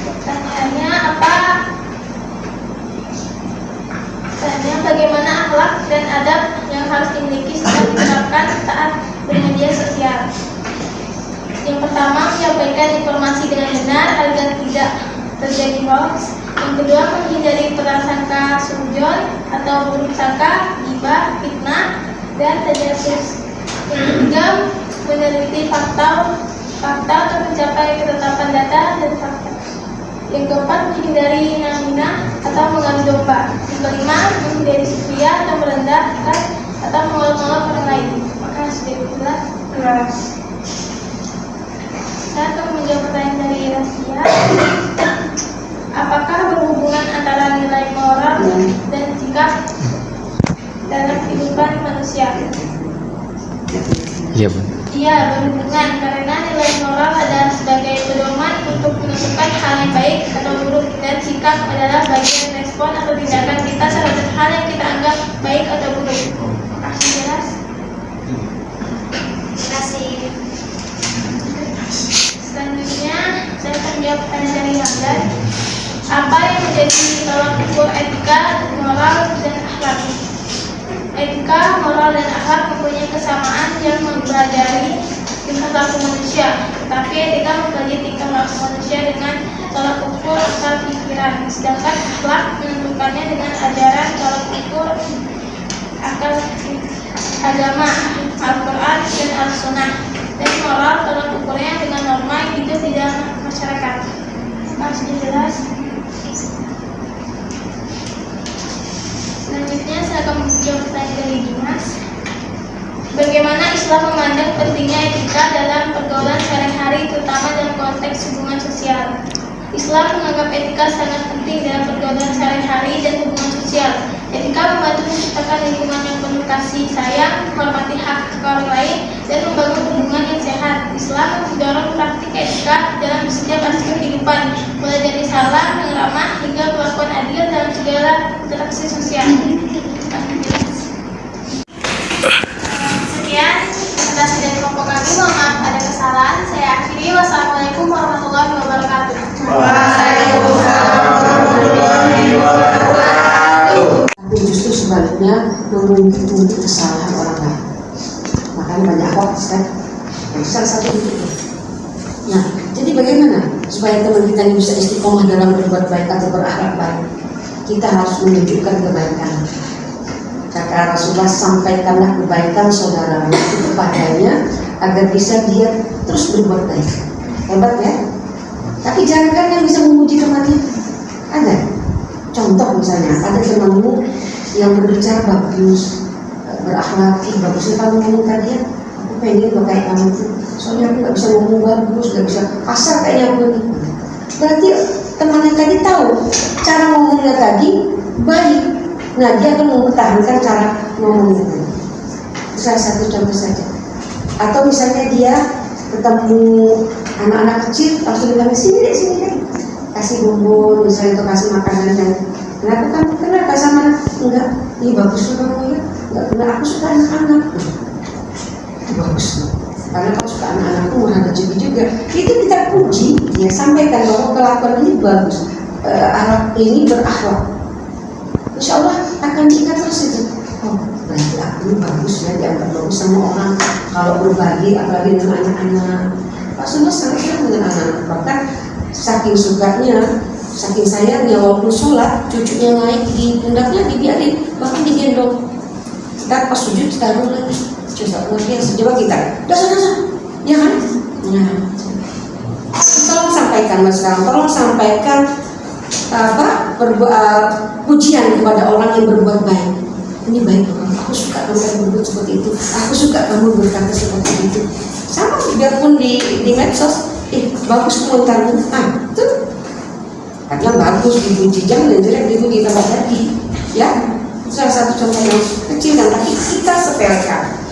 A: Pertanyaannya bagaimana akhlak dan adab yang harus dimiliki setelah diterapkan saat bermedia sosial? Yang pertama, menyampaikan informasi dengan benar agar tidak terjadi hoax. Yang kedua, menghindari prasangka suudzon atau buruk sangka, ghibah, fitnah, dan tajasus. Yang ketiga, meneliti fakta untuk mencapai ketetapan data dan fakta. Yang keempat, menghindari namimah atau mengadu domba. Yang kelima, menghindari sufria atau merendahkan atau mengolok-olok orang lain. Maka sudah jelas. Saya akan menjawab pertanyaan dari Rasia. Apakah berhubungan antara nilai moral dan
C: Iya, Bu.
A: Iya, berhubungan karena nilai moral adalah sebagai pedoman untuk menentukan hal yang baik atau buruk, dan sikap adalah bagian respon atau tindakan kita terhadap hal yang kita anggap baik atau buruk. Masih jelas?
M: Terima kasih.
A: Selanjutnya, saya akan jawab pertanyaan dari Hamdan. Apa yang menjadi tolak ukur etika, moral, dan akhlak? Etika, moral, dan akhlak mempunyai kesamaan yang mempelajari tingkah laku manusia. Tetapi etika mempelajari tingkah laku manusia dengan tolak ukur akal pikiran, sedangkan akhlak menentukannya dengan ajaran tolak ukur akal agama, Al-Quran, dan Al-Sunnah. Dan moral tolak ukurnya dengan norma hidup di dalam masyarakat. Masih jelas? Selanjutnya saya akan menjawab pertanyaan dari Dimas. Bagaimana Islam memandang pentingnya etika dalam pergaulan sehari-hari, terutama dalam konteks hubungan sosial? Islam menganggap etika sangat penting dalam pergaulan sehari-hari dan hubungan sosial. Etika membantu menciptakan lingkungan yang penuh kasih sayang, menghormati hak orang lain, dan membangun hubungan yang sehat. Islam mendorong praktik etika dalam setiap aspek kehidupan, mulai dari salam, yang ramah, hingga perlakuan adil dalam segala interaksi sosial. Sekian presentasi dari kelompok kami. Mohon maaf ada kesalahan. Saya akhiri. Wassalamualaikum warahmatullahi wabarakatuh.
P: Tapi justru sebaliknya mengungkit kesalahan orang lain. Makanya banyak hoax kan. Salah satu itu. Nah, jadi bagaimana supaya teman kita ini bisa istiqomah dalam berbuat baik atau berakhlak baik? Kita harus menunjukkan kebaikan. Kata Rasulullah, sampaikanlah kebaikan saudara itu kepadanya agar bisa dia terus berbuat baik. Hebat ya? Tapi jangan kan yang bisa memuji teman itu. Ada contoh misalnya, ada temanmu yang berbicara bagus, berakhlak, bagusnya kamu ngomong ke dia, aku pengen lo kayak kamu tuh. Soalnya aku gak bisa ngomong bagus, gak bisa kasar kayaknya aku nih. Berarti temannya tadi tahu cara ngomongnya tadi baik. Nah, dia akan mempertahankan cara ngomongnya tadi. Salah satu contoh saja. Atau misalnya dia ketemu anak-anak kecil, langsung bilang sini deh, kasih bonbon, misalnya untuk kasih makanan yang kenapa kamu kenal sama anak? Enggak, ini bagus loh kamu ya. Enggak kenal, aku suka anak-anak. Itu bagus loh. Karena kamu suka anak-anakku, mau rezeki juga. Itu kita puji, ya sampaikan bahwa kelakuan ini bagus, anak ini berakhlak. Insya Allah akan diingat terus itu. Oh, berarti aku ini bagus ya, dianggap bagus sama orang. Kalau berbagi, apalagi dengan anak-anak. Rasulullah sangat senang dengan anak-anak. Bahkan saking sukanya, saking sayangnya, walaupun sholat, cucunya naik di pundaknya dibiarin, bahkan digendong. Kita pas sujud ditaruh lagi. Coba biasa, coba kita. Dasar, ya kan? Nah, tolong sampaikan mas sekarang, tolong sampaikan pujian kepada orang yang berbuat baik. Ini baik loh, aku suka kamu berbuat seperti itu. Aku suka kamu berkata seperti itu. Sama biarpun di medsos, bagus komentarmu. Tuh, karena bagus dipuji, jangan jelek dipuji tambah lagi. Ya, salah satu contoh yang kecil dan tapi kita sepelekan.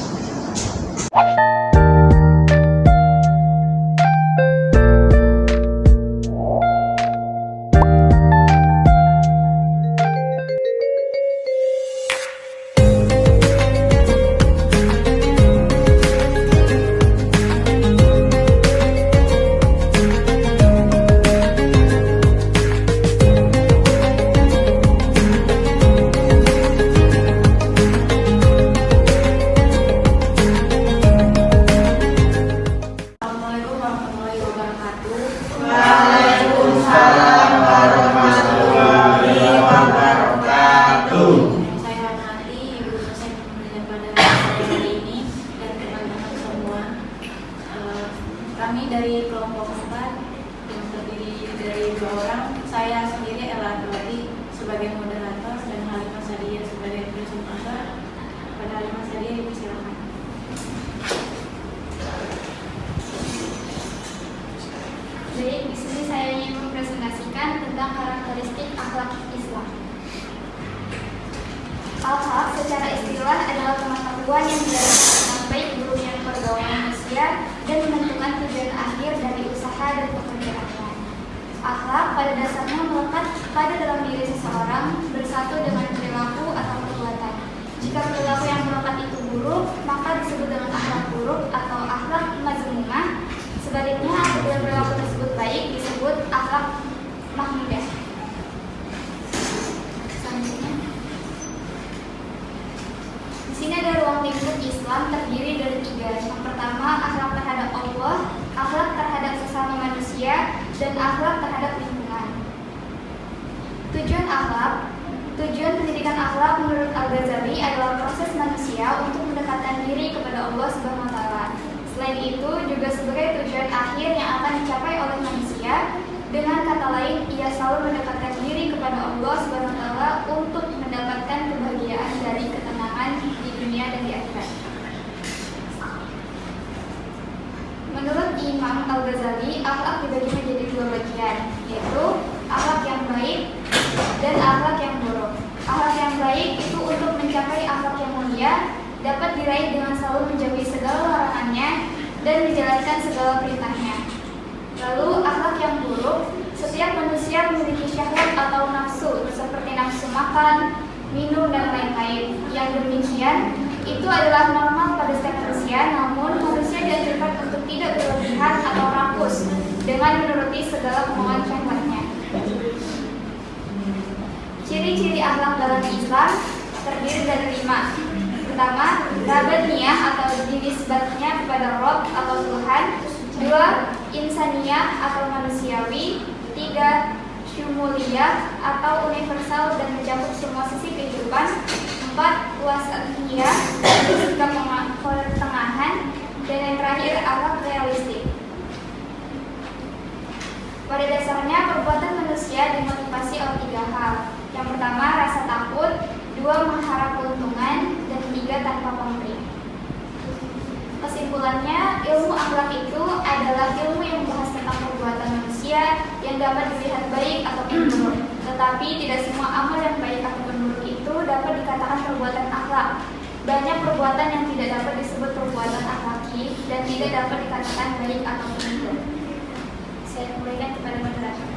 A: Kami dari kelompok 4 yang terdiri dari 2 orang, saya sendiri Ella Tawati sebagai moderator dan Halimah Sadia sebagai presentator. Pada Halimah Sadia dipersilakan.
I: Baik, di sini saya ingin mempresentasikan tentang karakteristik akhlak Islam. Akhlak secara istilah adalah pengetahuan yang berdasarkan baik buruknya pergaulan manusia dan menentukan tujuan akhir dari usaha dan pekerjaannya. Akhlak pada dasarnya melekat pada dalam diri seseorang bersatu dengan perilaku atau perbuatan. Jika perilaku yang melekat itu buruk, maka disebut dengan akhlak buruk atau akhlak mazmumah. Sebaliknya, apabila perilaku tersebut baik, disebut akhlak mahmudah. Selanjutnya, di sini ada ruang lingkup Islam terdiri dari 3. Yang pertama, akhlak terhadap Allah, akhlak terhadap sesama manusia, dan akhlak terhadap lingkungan. Tujuan pendidikan akhlak menurut Al-Ghazali adalah proses manusia untuk mendekatkan diri kepada Allah Subhanahu wa taala. Selain itu, juga sebagai tujuan akhir yang akan dicapai oleh manusia. Dengan kata lain, ia selalu mendekatkan diri kepada Allah Subhanahu wa taala untuk mendapatkan kebahagiaan dari ketenangan di dunia dan di akhirat. Menurut Imam Al-Ghazali, akhlak dibagi menjadi 2 bagian, yaitu akhlak yang baik dan akhlak yang buruk. Akhlak yang baik itu untuk mencapai akhlak yang mulia, dapat diraih dengan selalu menjauhi segala larangannya dan menjalankan segala perintahnya. Lalu akhlak yang buruk, setiap manusia memiliki syahwat atau nafsu seperti nafsu makan, minum, dan lain-lain. Yang demikian itu adalah normal pada setiap manusia, namun manusia dianjurkan untuk tidak berlebihan atau rakus dengan menuruti segala kemauan syahwatnya. Ciri-ciri akhlak dalam Islam terdiri dari 5. Pertama, rabaniyah atau dinisbatnya kepada Rob atau Tuhan. 2. Insaniyah atau manusiawi. 3. Syumuliyah atau universal dan mencakup semua sisi kehidupan. 4. Wasatiyah atau sikap pertengahan. Dan yang terakhir, akhlak realistik. Pada dasarnya, perbuatan manusia dimotivasi oleh 3 hal. Yang pertama, rasa takut. 2. Mengharap keuntungan. Dan 3. Tanpa pamrih. Kesimpulannya, ilmu akhlak itu adalah ilmu yang membahas tentang perbuatan manusia yang dapat dilihat baik ataupun buruk. Tetapi tidak semua amal yang baik ataupun buruk itu dapat dikatakan perbuatan akhlak. Banyak perbuatan yang tidak dapat disebut perbuatan akhlaki dan tidak dapat dikatakan baik ataupun buruk. Saya kembalikan kepada moderator.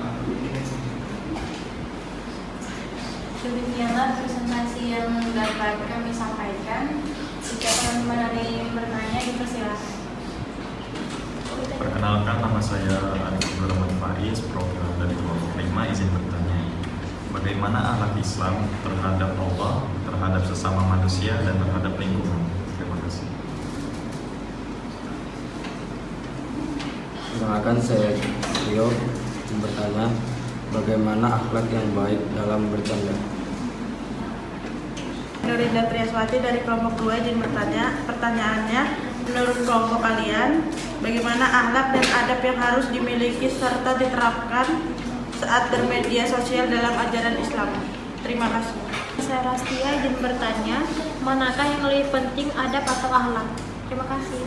Q: Demikianlah presentasi yang dapat kami sampaikan. Jika teman-teman ada yang bertanya, dipersilakan.
F: Perkenalkan, nama saya Arifur Rahman Faiz, perwakilan dari kelompok 5, izin bertanya. Bagaimana akhlak Islam terhadap Allah, terhadap sesama manusia, dan terhadap lingkungan? Terima kasih.
C: Perkenalkan, saya Rio, izin bertanya. Bagaimana akhlak yang baik dalam bercanda?
B: Nurinda Triaswati dari kelompok 2 izin bertanya. Pertanyaannya, menurut kelompok kalian, bagaimana akhlak dan adab yang harus dimiliki serta diterapkan saat bermedia sosial dalam ajaran Islam? Terima kasih.
O: Saya Rastia izin bertanya, manakah yang lebih penting, adab atau akhlak? Terima kasih.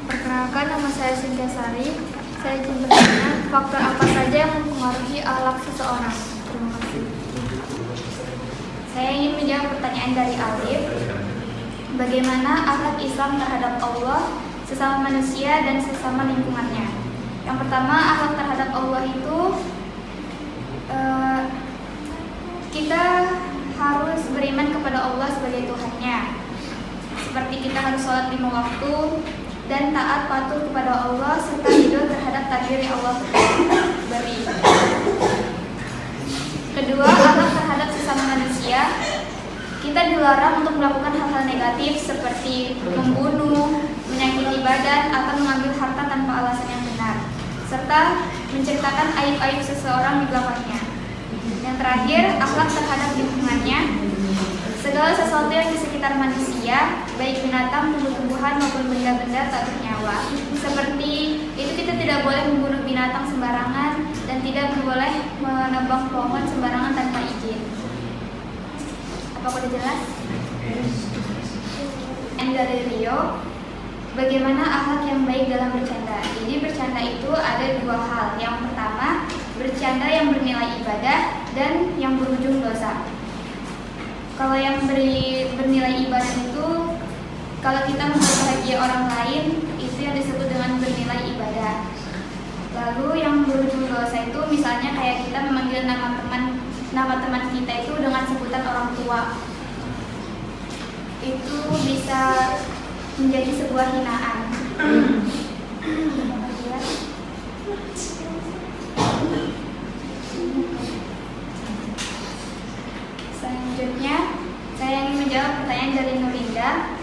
I: Perkenalkan, nama saya Cynthia Sari. Saya izin bertanya, faktor apa saja yang mempengaruhi akhlak seseorang? Terima kasih. Saya ingin menjawab pertanyaan dari Alif. Bagaimana akhlak Islam terhadap Allah, sesama manusia, dan sesama lingkungannya? Yang pertama, akhlak terhadap Allah itu kita harus beriman kepada Allah sebagai Tuhannya. Seperti kita harus sholat 5 waktu dan taat patuh kepada Allah serta ridho terhadap takdir yang Allah beri. Kedua, akhlak terhadap sesama manusia. Kita dilarang untuk melakukan hal-hal negatif seperti membunuh, menyakiti badan, atau mengambil harta tanpa alasan yang benar, serta menceritakan aib-aib seseorang di belakangnya. Yang terakhir, akhlak terhadap lingkungannya. Segala sesuatu yang di sekitar manusia, baik binatang, tumbuh-tumbuhan maupun benda-benda tak bernyawa. Seperti itu, kita tidak boleh membunuh binatang sembarangan dan tidak boleh menebang pohon sembarangan tanpa izin. Apakah sudah jelas? And dari Rio, bagaimana akhlak yang baik dalam bercanda? Jadi bercanda itu ada 2 hal. Yang pertama, bercanda yang bernilai ibadah dan yang berujung dosa. Kalau yang bernilai ibadah itu Kalau kita membuat bahagia orang lain, itu yang disebut dengan bernilai ibadah. Lalu yang berujung dosa itu misalnya kayak kita memanggil nama teman kita itu dengan sebutan orang tua. Itu bisa menjadi sebuah hinaan. Selanjutnya, saya ingin menjawab pertanyaan dari Nurinda.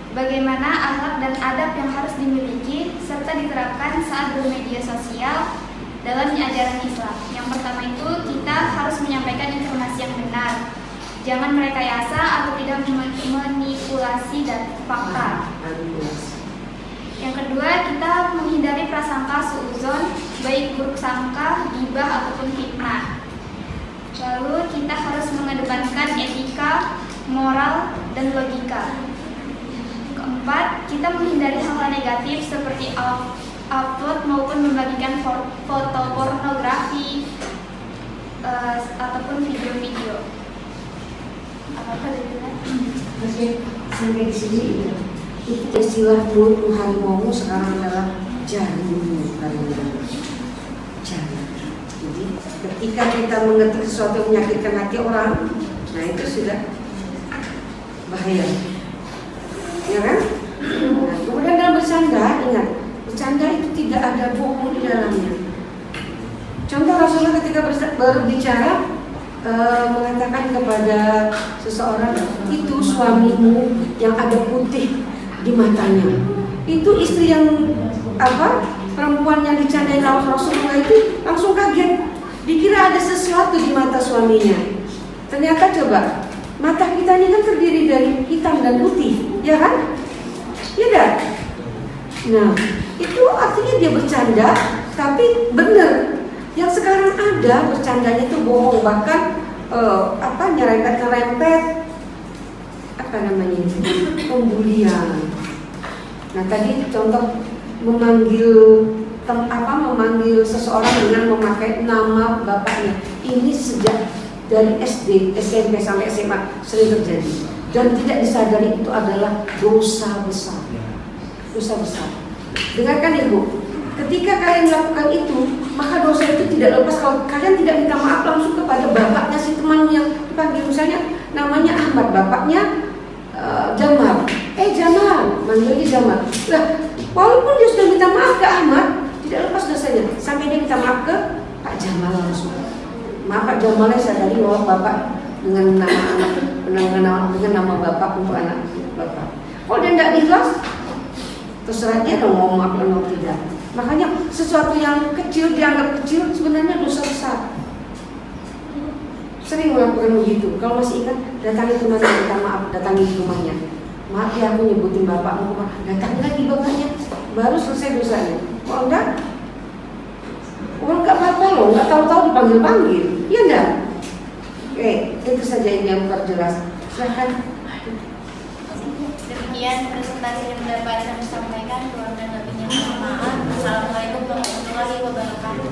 I: Bagaimana akhlak dan adab yang harus dimiliki serta diterapkan saat bermedia sosial dalam ajaran Islam? Yang pertama itu kita harus menyampaikan informasi yang benar. Jangan merekayasa atau tidak manipulasi dan fakta. Yang kedua, kita menghindari prasangka suudzon, baik buruk sangka, ghibah ataupun fitnah. Lalu kita harus mengedepankan etika, moral, dan logika. Keempat, kita menghindari hal-hal negatif seperti upload maupun membagikan foto pornografi ataupun video-video. Apa
P: Oke, sampai di sini itu istilah mulut harimau sekarang adalah jarum harimau. Jarum. Jadi ketika kita mengetik sesuatu yang menyakitkan hati orang, nah itu sudah bahaya. Ya kan? Nah, kemudian dalam bercanda, ingat, bercanda itu tidak ada bohong di dalamnya. Contoh Rasulullah ketika berbicara mengatakan kepada seseorang, itu suamimu yang ada putih di matanya. Itu istri yang perempuan yang dicandai Rasulullah itu langsung kaget, dikira ada sesuatu di mata suaminya. Ternyata coba, mata kita ini kan terdiri dari hitam dan putih, ya kan? Ya kan? Nah, itu artinya dia bercanda, tapi benar. Yang sekarang ada bercandanya itu bohong, bahkan nyerempet, pembulian. Nah, tadi contoh memanggil seseorang dengan memakai nama bapaknya. Ini sejak dari SD, SMP sampai SMA sering terjadi dan tidak disadari itu adalah dosa besar. Dosa besar. Dengarkan Ibu, ketika kalian melakukan itu, maka dosa itu tidak lepas kalau kalian tidak minta maaf langsung kepada bapaknya si temanmu yang dipanggil. Misalnya namanya Ahmad, bapaknya Jamal. Jamal, manggilnya Jamal. Lah, walaupun dia sudah minta maaf ke Ahmad, tidak lepas dosanya sampai dia minta maaf ke Pak Jamal langsung. Maaf Pak Jamal, saya sadari bahwa bapak dengan nama anak, dengan nama bapak untuk anak bapak. Kalau dia tidak ikhlas, terserah dia dong mau maaf atau tidak. Makanya sesuatu yang kecil dianggap kecil sebenarnya dosa besar. Sering melakukan begitu. Kalau masih ingat, datangi temannya, minta maaf, datangi rumahnya. Maaf ya aku nyebutin bapakmu, datangi lagi bapaknya, baru selesai dosanya. Kalau enggak, orang nggak apa-apa loh, nggak tahu-tahu dipanggil-panggil, iya enggak? Oke, itu saja yang aku perjelas. Silahkan.
Q: Demikian presentasi yang dapat kami sampaikan. Kurang dan lebihnya mohon maaf. Assalamualaikum warahmatullahi wabarakatuh.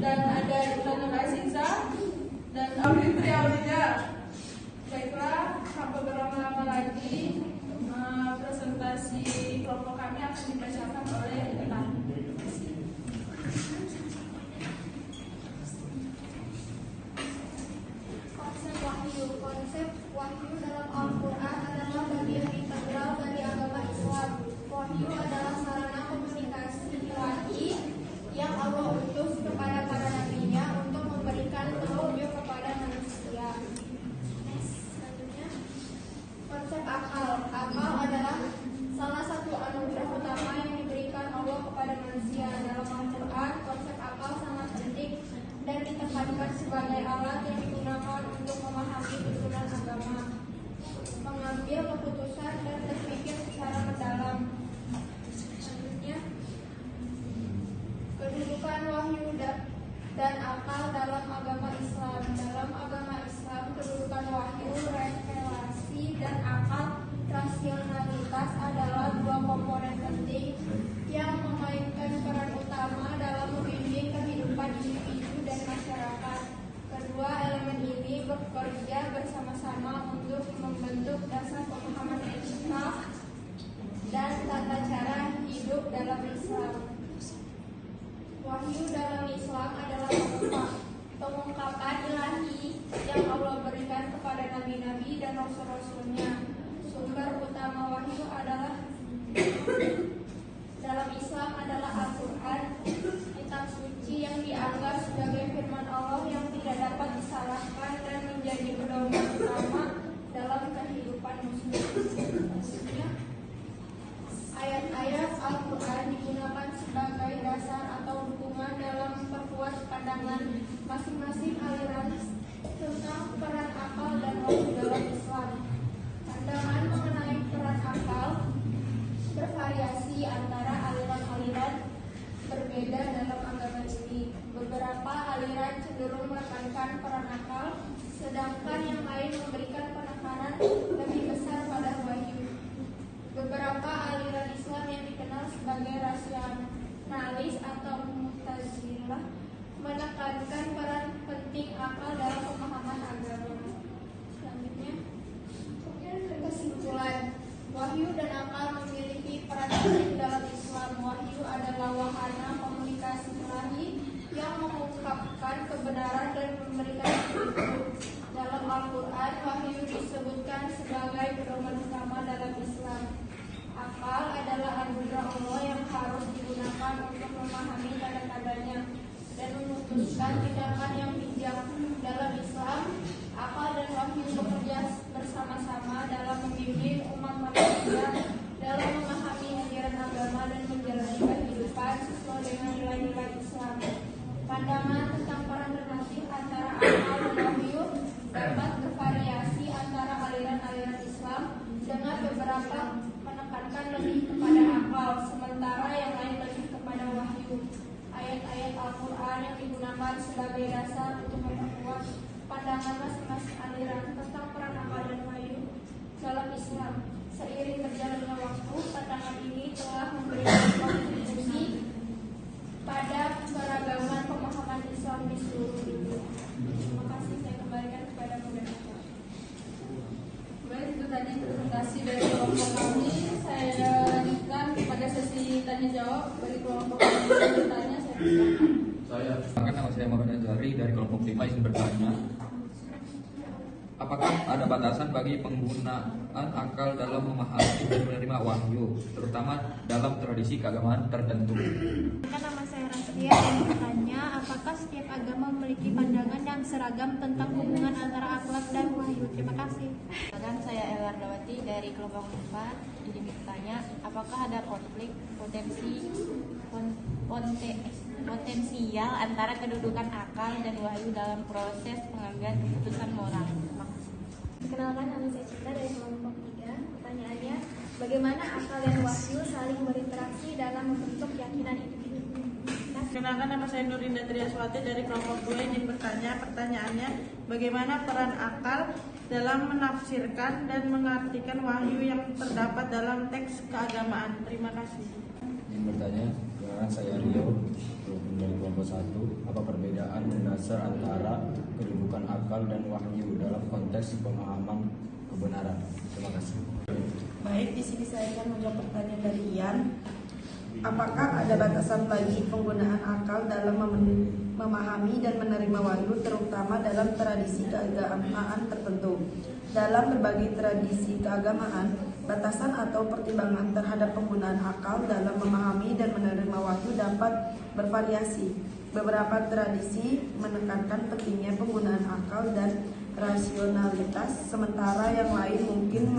J: Dan ada Ibnu Aziza dan Audrey Aulia. Baiklah, tanpa berlama-lama lagi, presentasi kelompok kami akan dibacakan oleh Iqbal.
I: Konsep wahyu dalam Al-Quran adalah bagian integral dari agama Islam. Wahyu adalah sarana komunikasi ilahi yang Allah utus kepada para nabinya untuk memberikan petunjuk kepada manusia.
J: utama untuk membentuk dasar pemahaman etika dan tata cara hidup dalam Islam. Wahyu dalam Islam adalah pengungkapan ilahi yang Allah berikan kepada nabi-nabi dan rasul-rasulnya. Sumber utama wahyu adalah dalam Islam adalah Al-Quran, kitab suci yang dianggap sebagai firman Allah yang tidak dapat disalahkan dan menjadi pedoman utama dalam kehidupan muslim. Ayat-ayat Al-Quran digunakan sebagai dasar atau dukungan dalam memperkuat pandangan masing-masing aliran tentang peran akal dan wahyu dalam Islam. Pandangan mengenai peran akal bervariasi antara aliran-aliran berbeda dalam agama ini. Beberapa aliran cenderung menekankan peran akal, sedangkan yang lain memberikan penekanan lebih besar pada wahyu. Beberapa aliran Islam yang dikenal sebagai rasionalis atau Mu'tazilah menekankan peran penting akal dalam pemahaman agama. Selanjutnya, kesimpulan. Wahyu dan akal memiliki peran penting dalam Islam. Wahyu adalah wahana komunikasi ilahi yang mengungkapkan kebenaran dan memberikan petunjuk. Dalam Al-Quran, wahyu disebutkan sebagai pedoman utama dalam Islam. Akal adalah anugerah Allah yang harus digunakan untuk memahami tanda-tandanya dan memutuskan tindakan yang bijak. Dalam Islam, akal dan wahyu bekerja bersama-sama dalam membimbing umat manusia dalam memahami ajaran agama dan menjalani kehidupan sesuai dengan nilai-nilai Islam. Pandangan tentang peran relatif antara akal dan wahyu dapat bervariasi antara aliran-aliran Islam, dengan beberapa menekankan lebih kepada akal, sementara yang lain lebih kepada wahyu. Ayat-ayat Al-Quran yang digunakan sebagai dasar untuk memperkuat pandangan masing-masing aliran tentang peran akal dan wahyu dalam Islam. Seiring berjalannya waktu, pandangan ini telah memberikan kontribusi pada keragaman pemahaman Islam di seluruh dunia. Terima kasih, saya kembalikan kepada moderator.
B: Baik, itu tadi presentasi dari kelompok kami. Saya lanjutkan pada sesi tanya jawab dari kelompok kami. Bertanya, saya persilakan.
K: Nama saya Muhammad Azhari dari kelompok 5 izin bertanya. Apakah ada batasan bagi penggunaan akal dalam memahami dan menerima wahyu, terutama dalam tradisi keagamaan tertentu?
O: Nama saya Rastia dan bertanya, apakah setiap agama memiliki pandangan yang seragam tentang hubungan antara akhlak dan wahyu? Terima kasih.
Q: Saya Elardawati dari kelompok 4 izin bertanya, apakah ada konflik potensial antara kedudukan akal dan wahyu dalam proses pengambilan keputusan moral?
I: Perkenalkan, nama saya Citra dari kelompok 3. Pertanyaannya, bagaimana akal dan wahyu saling berinteraksi dalam membentuk keyakinan individu?
B: Perkenalkan, nama saya Nurinda Triaswati dari kelompok 2 ingin bertanya. Pertanyaannya, bagaimana peran akal dalam menafsirkan dan mengartikan wahyu yang terdapat dalam teks keagamaan? Terima kasih.
C: Ingin bertanya, perkenalkan saya Rio dari kelompok 1. Apa perbedaan mendasar antara kedudukan akal dan wahyu dalam konteks pemahaman kebenaran? Terima kasih.
B: Baik, di sini saya akan menjawab pertanyaan dari Ian. Apakah ada batasan bagi penggunaan akal dalam memahami dan menerima wahyu, terutama dalam tradisi keagamaan tertentu? Dalam berbagai tradisi keagamaan, batasan atau pertimbangan terhadap penggunaan akal dalam memahami dan menerima wahyu dapat bervariasi. Beberapa tradisi menekankan pentingnya penggunaan akal dan rasionalitas, sementara yang lain mungkin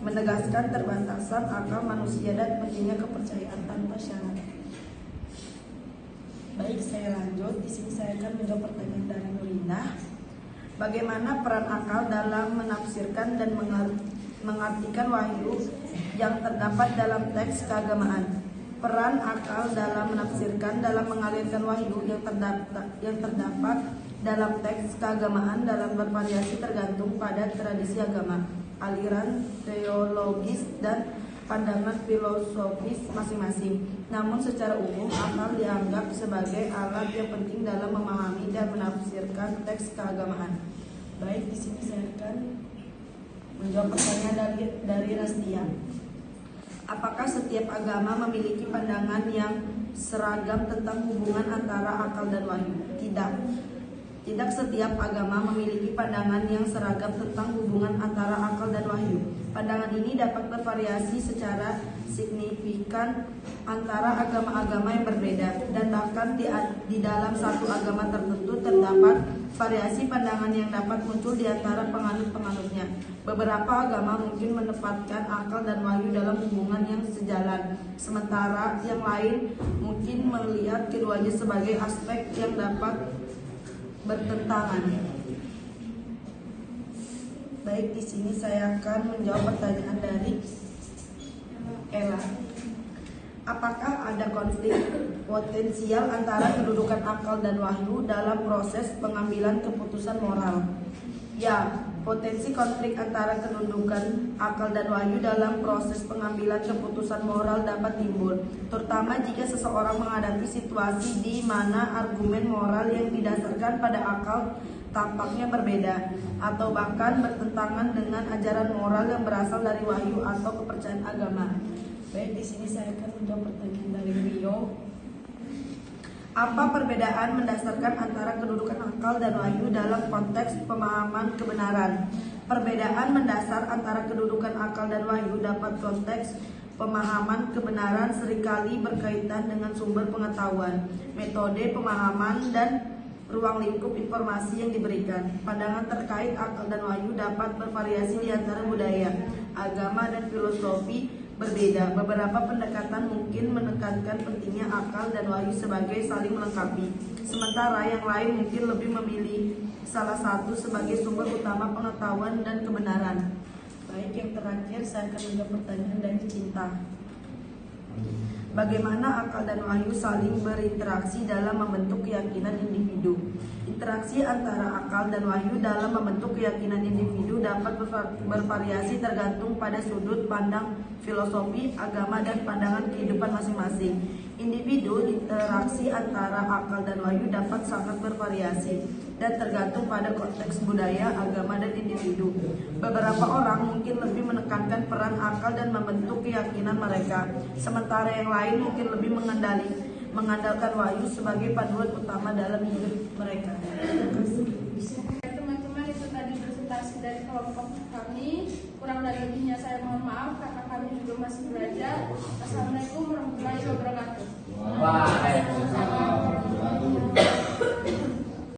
B: menegaskan terbatasan akal manusia dan pentingnya kepercayaan tanpa syarat. Baik, saya lanjut. Di sini saya akan menjawab pertanyaan dari Nurinda. Bagaimana peran akal dalam menafsirkan dan mengartikan wahyu yang terdapat dalam teks keagamaan? Peran akal dalam menafsirkan dalam mengalirkan wahyu yang terdapat dalam teks keagamaan dalam bervariasi tergantung pada tradisi agama, aliran teologis dan pandangan filosofis masing-masing. Namun secara umum akal dianggap sebagai alat yang penting dalam memahami dan menafsirkan teks keagamaan. Baik, di sini saya akan menjawab pertanyaan dari Rastia. Apakah setiap agama memiliki pandangan yang seragam tentang hubungan antara akal dan wahyu? Tidak. Tidak setiap agama memiliki pandangan yang seragam tentang hubungan antara akal dan wahyu. Pandangan ini dapat bervariasi secara signifikan antara agama-agama yang berbeda, dan bahkan di dalam satu agama tertentu terdapat variasi pandangan yang dapat muncul di antara penganut-penganutnya. Beberapa agama mungkin menempatkan akal dan wahyu dalam hubungan yang sejalan, sementara yang lain mungkin melihat keduanya sebagai aspek yang dapat bertentangan. Baik, di sini saya akan menjawab pertanyaan dari Ella. Apakah ada konflik potensial antara kedudukan akal dan wahyu dalam proses pengambilan keputusan moral? Ya, potensi konflik antara kedudukan akal dan wahyu dalam proses pengambilan keputusan moral dapat timbul, terutama jika seseorang menghadapi situasi di mana argumen moral yang didasarkan pada akal tampaknya berbeda atau bahkan bertentangan dengan ajaran moral yang berasal dari wahyu atau kepercayaan agama. Baik, di sini saya akan menjawab pertanyaan dari Rio. Apa perbedaan mendasarkan antara kedudukan akal dan wahyu dalam konteks pemahaman kebenaran? Perbedaan mendasar antara kedudukan akal dan wahyu dapat konteks pemahaman kebenaran seringkali berkaitan dengan sumber pengetahuan, metode pemahaman, dan ruang lingkup informasi yang diberikan. Pandangan terkait akal dan wahyu dapat bervariasi di antara budaya, agama, dan filosofi berbeda. Beberapa pendekatan mungkin menekankan pentingnya akal dan wahyu sebagai saling melengkapi, sementara yang lain mungkin lebih memilih salah satu sebagai sumber utama pengetahuan dan kebenaran. Baik, yang terakhir saya akan menjawab pertanyaan dari Cinta. Bagaimana akal dan wahyu saling berinteraksi dalam membentuk keyakinan individu? Interaksi antara akal dan wahyu dalam membentuk keyakinan individu dapat bervariasi tergantung pada sudut pandang filosofi, agama, dan pandangan kehidupan masing-masing. Individu, interaksi antara akal dan wahyu dapat sangat bervariasi dan tergantung pada konteks budaya, agama, dan individu. Beberapa orang mungkin lebih menekankan peran akal dan membentuk keyakinan mereka, sementara yang lain mungkin lebih mengandalkan wahyu sebagai panduan utama dalam hidup mereka.
J: Teman-teman, itu tadi presentasi dari kelompok kami. Kurang dan lebihnya saya mohon maaf karena kami juga masih belajar. Assalamualaikum warahmatullahi wabarakatuh.